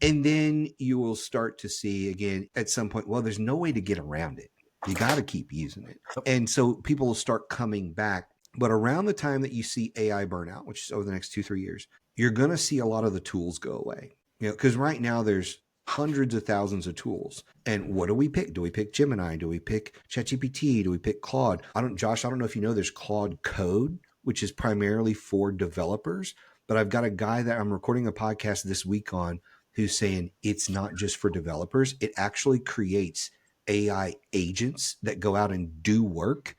And then you will start to see again at some point, well, there's no way to get around it. You got to keep using it. And so people will start coming back. But around the time that you see AI burnout, which is over the next 2-3 years, you're going to see a lot of the tools go away. Because right now there's hundreds of thousands of tools. And what do we pick? Do we pick Gemini? Do we pick ChatGPT? Do we pick Claude? Josh, I don't know if you know, there's Claude Code, which is primarily for developers. But I've got a guy that I'm recording a podcast this week on who's saying it's not just for developers. It actually creates AI agents that go out and do work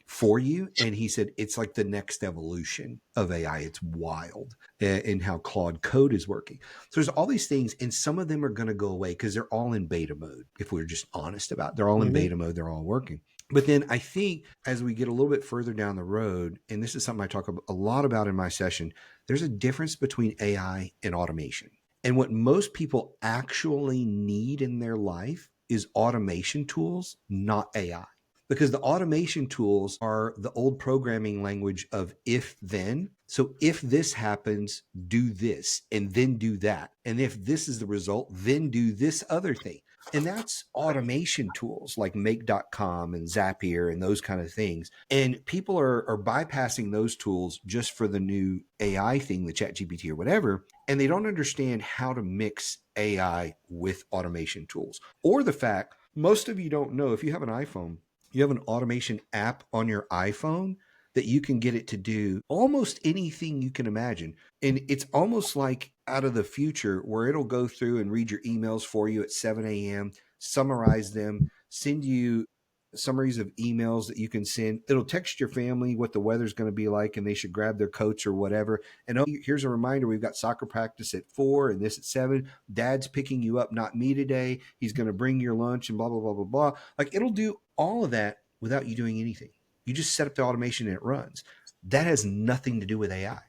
for you. And he said it's like the next evolution of AI. It's wild in how Claude Code is working. So there's all these things, and some of them are going to go away because they're all in beta mode. If we're just honest about it, they're all in beta mode. They're all working. But then I think as we get a little bit further down the road, and this is something I talk a lot about in my session, there's a difference between AI and automation. And what most people actually need in their life is automation tools, not AI. Because the automation tools are the old programming language of if then. So if this happens, do this and then do that. And if this is the result, then do this other thing. And that's automation tools like make.com and Zapier and those kind of things. And people are bypassing those tools just for the new AI thing, the ChatGPT or whatever. And they don't understand how to mix AI with automation tools. Or the fact, most of you don't know, if you have an iPhone, you have an automation app on your iPhone that you can get it to do almost anything you can imagine. And it's almost like out of the future where it'll go through and read your emails for you at 7 a.m., summarize them, send you summaries of emails that you can send. It'll text your family what the weather's going to be like and they should grab their coats or whatever. And oh, here's a reminder, we've got soccer practice at 4 and this at 7. Dad's picking you up, not me today. He's going to bring your lunch and blah, blah, blah, blah, blah. Like it'll do all of that without you doing anything. You just set up the automation and it runs. That has nothing to do with AI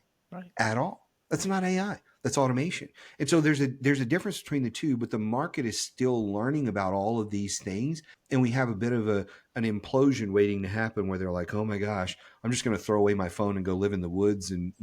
at all. That's not AI. That's automation. And so there's a difference between the two, but the market is still learning about all of these things. And we have a bit of an implosion waiting to happen where they're like, oh my gosh, I'm just going to throw away my phone and go live in the woods and,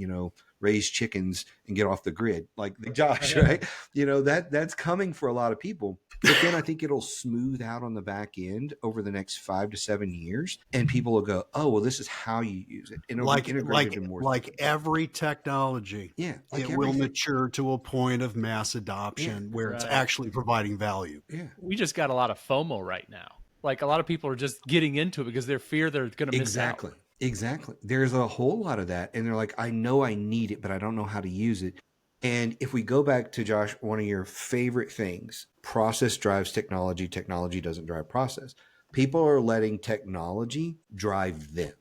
raise chickens and get off the grid. Like Josh, right? That's coming for a lot of people. But then I think it'll smooth out on the back end over the next 5 to 7 years. And people will go, oh, well, this is how you use it. And it'll be integrated in more. Like every technology, it will mature to a point of mass adoption where it's actually providing value. Yeah. We just got a lot of FOMO right now. Like a lot of people are just getting into it because they fear they're going to miss out. Exactly. There's a whole lot of that. And they're like, I know I need it, but I don't know how to use it. And if we go back to, Josh, one of your favorite things, process drives technology. Technology doesn't drive process. People are letting technology drive them.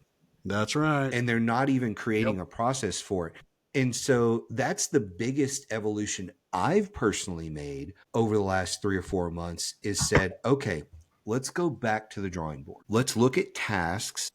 That's right. And they're not even creating a process for it. And so that's the biggest evolution I've personally made over the last 3 or 4 months is said, okay, let's go back to the drawing board. Let's look at tasks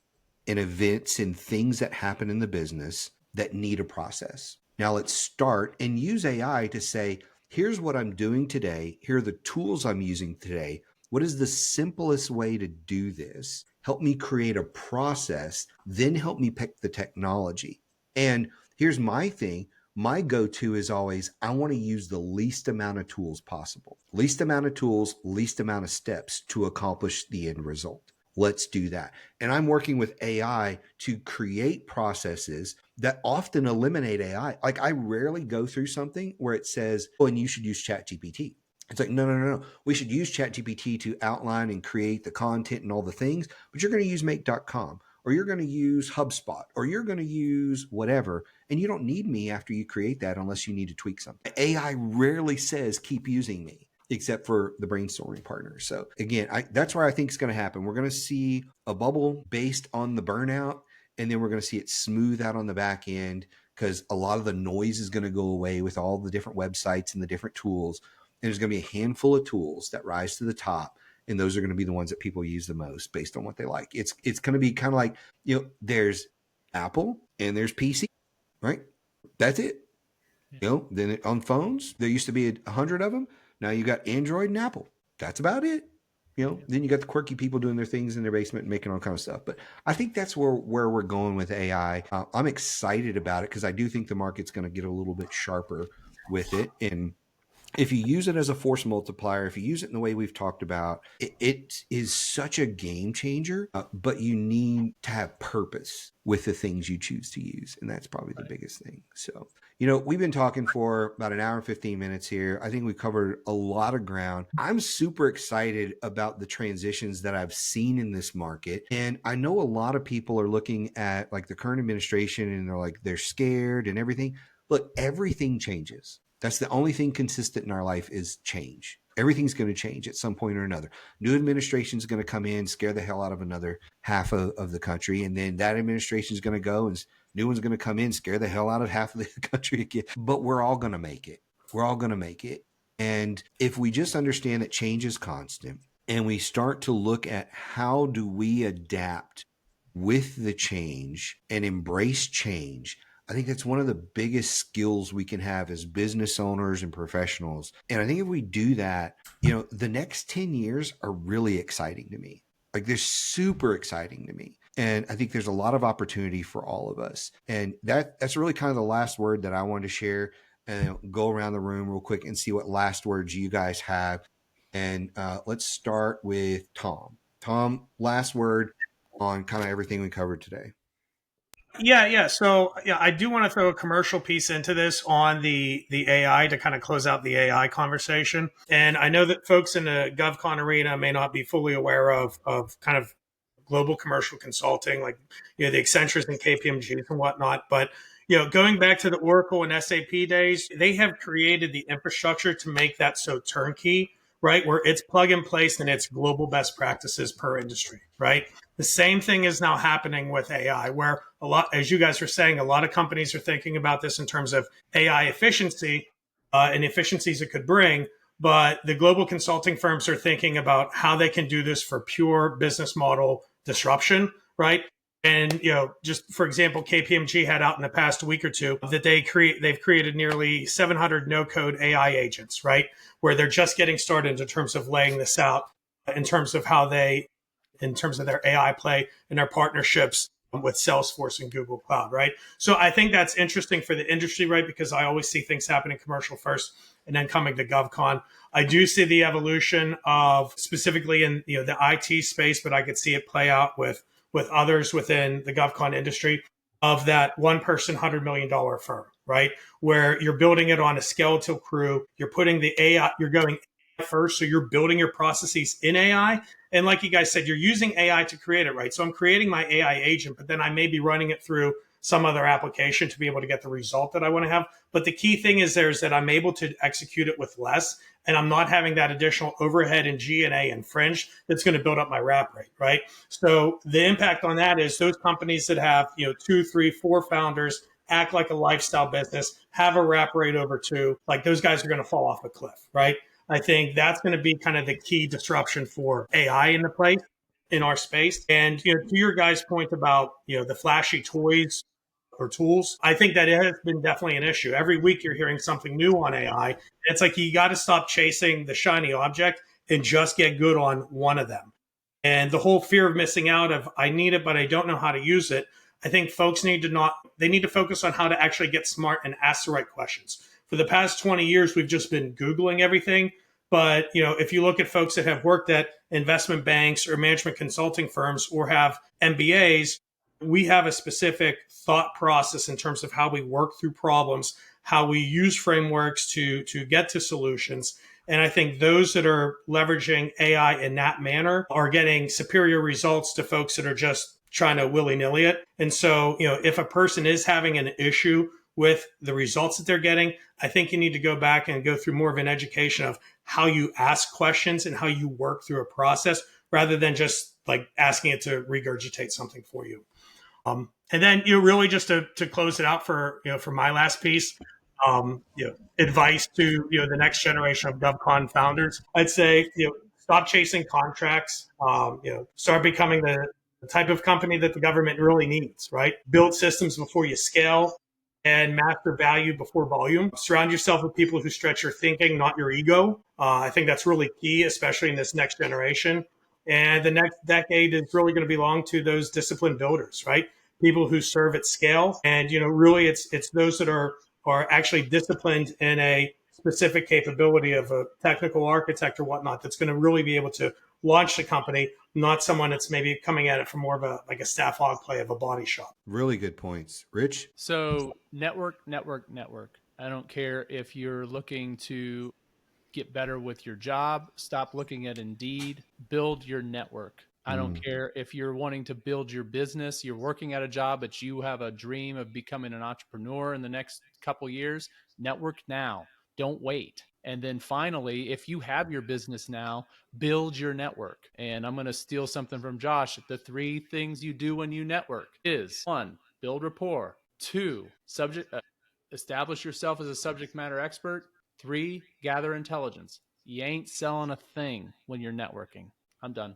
and events and things that happen in the business that need a process. Now let's start and use AI to say, here's what I'm doing today. Here are the tools I'm using today. What is the simplest way to do this? Help me create a process, then help me pick the technology. And here's my thing. My go-to is always, I want to use the least amount of tools possible. Least amount of tools, least amount of steps to accomplish the end result. Let's do that. And I'm working with AI to create processes that often eliminate AI. Like I rarely go through something where it says, oh, and you should use ChatGPT. It's like, no. We should use ChatGPT to outline and create the content and all the things, but you're going to use make.com or you're going to use HubSpot or you're going to use whatever. And you don't need me after you create that unless you need to tweak something. AI rarely says, keep using me, except for the brainstorming partners. So again, that's where I think it's going to happen. We're going to see a bubble based on the burnout, and then we're going to see it smooth out on the back end because a lot of the noise is going to go away with all the different websites and the different tools. And there's going to be a handful of tools that rise to the top, and those are going to be the ones that people use the most based on what they like. It's going to be kind of like, there's Apple and there's PC, right? That's it. Then on phones, there used to be 100 of them. Now you got Android and Apple. That's about it. Then you got the quirky people doing their things in their basement and making all kind of stuff. But I think that's where we're going with AI. I'm excited about it because I do think the market's going to get a little bit sharper with it. And if you use it as a force multiplier, if you use it in the way we've talked about, it is such a game changer, but you need to have purpose with the things you choose to use. And that's probably the biggest thing. So, we've been talking for about an hour and 15 minutes here. I think we covered a lot of ground. I'm super excited about the transitions that I've seen in this market. And I know a lot of people are looking at like the current administration and they're scared and everything. Look, everything changes. That's the only thing consistent in our life is change. Everything's going to change at some point or another. New administration is going to come in, scare the hell out of another half of the country. And then that administration is going to go and new one's going to come in, scare the hell out of half of the country again. But we're all going to make it. We're all going to make it. And if we just understand that change is constant and we start to look at how do we adapt with the change and embrace change, I think that's one of the biggest skills we can have as business owners and professionals. And I think if we do that, the next 10 years are really exciting to me. Like they're super exciting to me. And I think there's a lot of opportunity for all of us. And that's really kind of the last word that I wanted to share, and go around the room real quick and see what last words you guys have. And let's start with Tom. Tom, last word on kind of everything we covered today. Yeah. So I do want to throw a commercial piece into this on the AI to kind of close out the AI conversation. And I know that folks in the GovCon arena may not be fully aware of kind of global commercial consulting, like the Accentures and KPMGs and whatnot. But going back to the Oracle and SAP days, they have created the infrastructure to make that so turnkey, right? Where it's plug and place and it's global best practices per industry, right? The same thing is now happening with AI, where a lot, as you guys are saying, a lot of companies are thinking about this in terms of AI efficiency and efficiencies it could bring. But the global consulting firms are thinking about how they can do this for pure business model disruption, right? And just for example, KPMG had out in the past week or two that they've created nearly 700 no-code AI agents, right? Where they're just getting started in terms of laying this out, in terms of their AI play and their partnerships with Salesforce and Google Cloud, right? So I think that's interesting for the industry, right? Because I always see things happening commercial first and then coming to GovCon. I do see the evolution of specifically in the IT space, but I could see it play out with others within the GovCon industry of that one person, $100 million firm, right? Where you're building it on a skeletal crew, you're putting the AI, you're going first. So you're building your processes in AI. And like you guys said, you're using AI to create it, right? So I'm creating my AI agent, but then I may be running it through some other application to be able to get the result that I want to have. But the key thing is that I'm able to execute it with less, and I'm not having that additional overhead and G&A and fringe that's going to build up my wrap rate, right? So the impact on that is those companies that have, 2, 3, 4 founders, act like a lifestyle business, have a wrap rate over 2, like those guys are going to fall off a cliff, right? I think that's going to be kind of the key disruption for AI in the place in our space. And to your guys' point about the flashy toys or tools, I think that it has been definitely an issue. Every week you're hearing something new on AI. It's like you got to stop chasing the shiny object and just get good on one of them. And the whole fear of missing out of I need it, but I don't know how to use it. I think folks need to focus on how to actually get smart and ask the right questions. For the past 20 years, we've just been Googling everything. But, if you look at folks that have worked at investment banks or management consulting firms or have MBAs, we have a specific thought process in terms of how we work through problems, how we use frameworks to get to solutions. And I think those that are leveraging AI in that manner are getting superior results to folks that are just trying to willy-nilly it. And so, if a person is having an issue with the results that they're getting, I think you need to go back and go through more of an education of how you ask questions and how you work through a process rather than just like asking it to regurgitate something for you. And then, really just to close it out for my last piece, advice to, the next generation of GovCon founders, I'd say, stop chasing contracts, start becoming the type of company that the government really needs, right? Build systems before you scale and master value before volume. Surround yourself with people who stretch your thinking, not your ego. I think that's really key, especially in this next generation. And the next decade is really going to belong to those disciplined builders, right? People who serve at scale. And, really it's those that are actually disciplined in a specific capability of a technical architect or whatnot that's going to really be able to launch the company, not someone that's maybe coming at it from more of a staff hog play of a body shop. Really good points. Rich? So network. I don't care if you're looking to get better with your job, stop looking at Indeed, build your network. I don't care if you're wanting to build your business, you're working at a job, but you have a dream of becoming an entrepreneur in the next couple years, network now. Don't wait. And then finally, if you have your business now, build your network. And I'm going to steal something from Josh. The 3 things you do when you network is 1, build rapport. 2, establish yourself as a subject matter expert. 3, gather intelligence. You ain't selling a thing when you're networking. I'm done.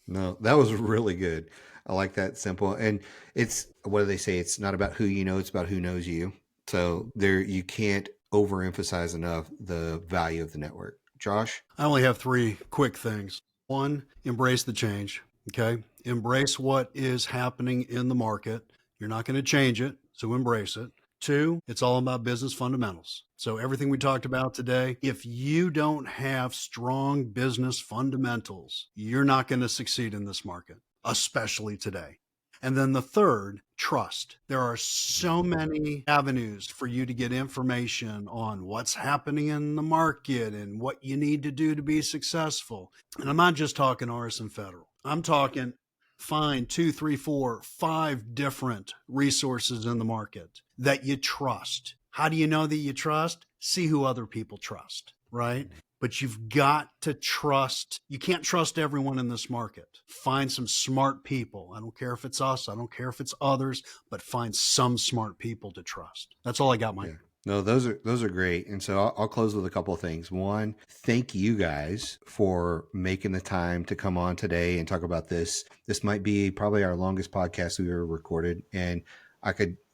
No, that was really good. I like that simple. And it's, what do they say? It's not about who you know, it's about who knows you. So there, you can't overemphasize enough the value of the network. Josh? I only have 3 quick things. 1, embrace the change. Okay. Embrace what is happening in the market. You're not going to change it, so embrace it. 2, it's all about business fundamentals. So everything we talked about today, if you don't have strong business fundamentals, you're not going to succeed in this market, especially today. And then the 3rd, trust. There are so many avenues for you to get information on what's happening in the market and what you need to do to be successful. And I'm not just talking RS Federal. I'm talking find 2, 3, 4, 5 different resources in the market that you trust. How do you know that you trust? See who other people trust, right? But you've got to trust. You can't trust everyone in this market. Find some smart people. I don't care if it's us. I don't care if it's others, but find some smart people to trust. That's all I got, Mike. Yeah. No, those are great. And so I'll close with a couple of things. 1, thank you guys for making the time to come on today and talk about this. This might be probably our longest podcast we've ever recorded. And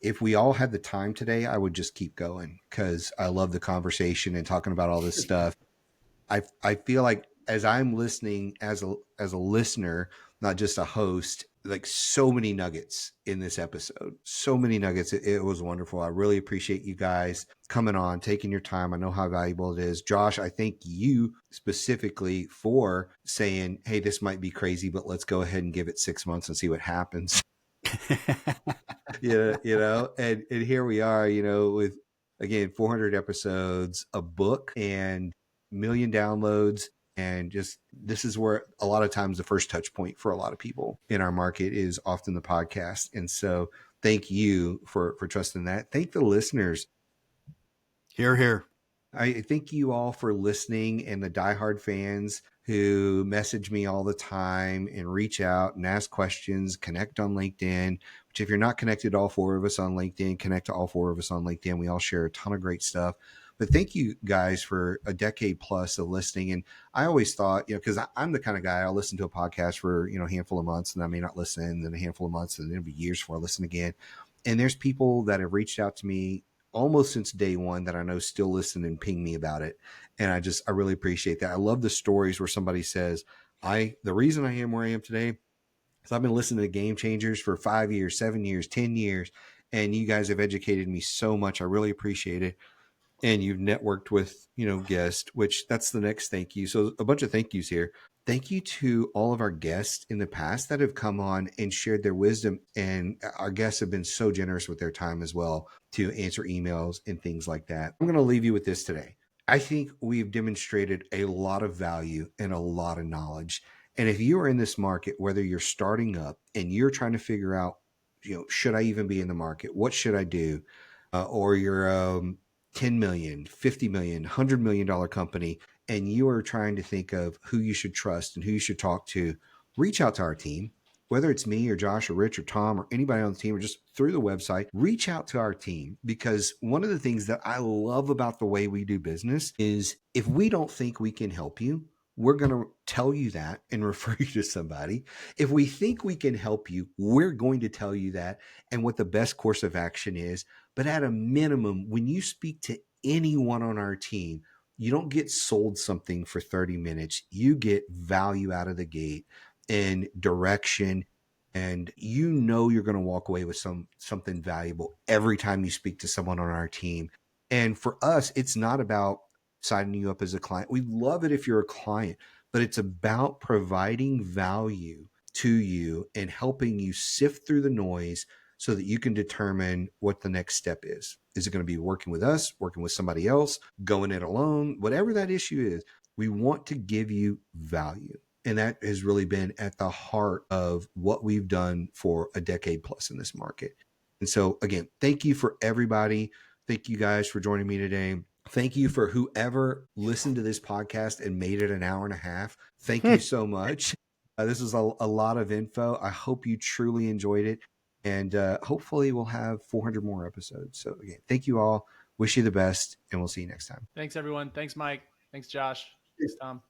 if we all had the time today, I would just keep going because I love the conversation and talking about all this stuff. I feel like as I'm listening as a listener, not just a host, like so many nuggets in this episode, so many nuggets. It was wonderful. I really appreciate you guys coming on, taking your time. I know how valuable it is. Josh, I thank you specifically for saying, hey, this might be crazy, but let's go ahead and give it 6 months and see what happens. And here we are, with, again, 400 episodes, a book, and million downloads. And just, this is where a lot of times the first touch point for a lot of people in our market is often the podcast. And so thank you for trusting that. Thank the listeners. Hear, hear. I thank you all for listening, and the diehard fans who message me all the time and reach out and ask questions, connect on LinkedIn, which if you're not connected to all 4 of us on LinkedIn, connect to all 4 of us on LinkedIn. We all share a ton of great stuff. But thank you guys for a decade plus of listening. And I always thought, because I'm the kind of guy, I'll listen to a podcast for, a handful of months, and I may not listen, and then a handful of months, and then it'll be years before I listen again. And there's people that have reached out to me almost since day one that I know still listen and ping me about it. And I really appreciate that. I love the stories where somebody says, the reason I am where I am today is I've been listening to Game Changers for 5 years, 7 years, 10 years. And you guys have educated me so much. I really appreciate it. And you've networked with, guests, which that's the next thank you. So a bunch of thank yous here. Thank you to all of our guests in the past that have come on and shared their wisdom. And our guests have been so generous with their time as well to answer emails and things like that. I'm going to leave you with this today. I think we've demonstrated a lot of value and a lot of knowledge. And if you are in this market, whether you're starting up and you're trying to figure out, should I even be in the market? What should I do? Or you're 10 million, 50 million, $100 million company, and you are trying to think of who you should trust and who you should talk to, reach out to our team, whether it's me or Josh or Rich or Tom or anybody on the team, or just through the website, reach out to our team. Because one of the things that I love about the way we do business is if we don't think we can help you, we're going to tell you that and refer you to somebody. If we think we can help you, we're going to tell you that and what the best course of action is. But at a minimum, when you speak to anyone on our team, you don't get sold something for 30 minutes. You get value out of the gate and direction. And you know you're going to walk away with something valuable every time you speak to someone on our team. And for us, it's not about signing you up as a client. We love it if you're a client, but it's about providing value to you and helping you sift through the noise so that you can determine what the next step is. Is it going to be working with us, working with somebody else, going it alone, whatever that issue is? We want to give you value. And that has really been at the heart of what we've done for a decade plus in this market. And so, again, thank you for everybody. Thank you guys for joining me today. Thank you for whoever listened to this podcast and made it an hour and a half. Thank you so much. This was a lot of info. I hope you truly enjoyed it. And hopefully we'll have 400 more episodes. So again, thank you all. Wish you the best, and we'll see you next time. Thanks, everyone. Thanks, Mike. Thanks, Josh. Thanks, Tom.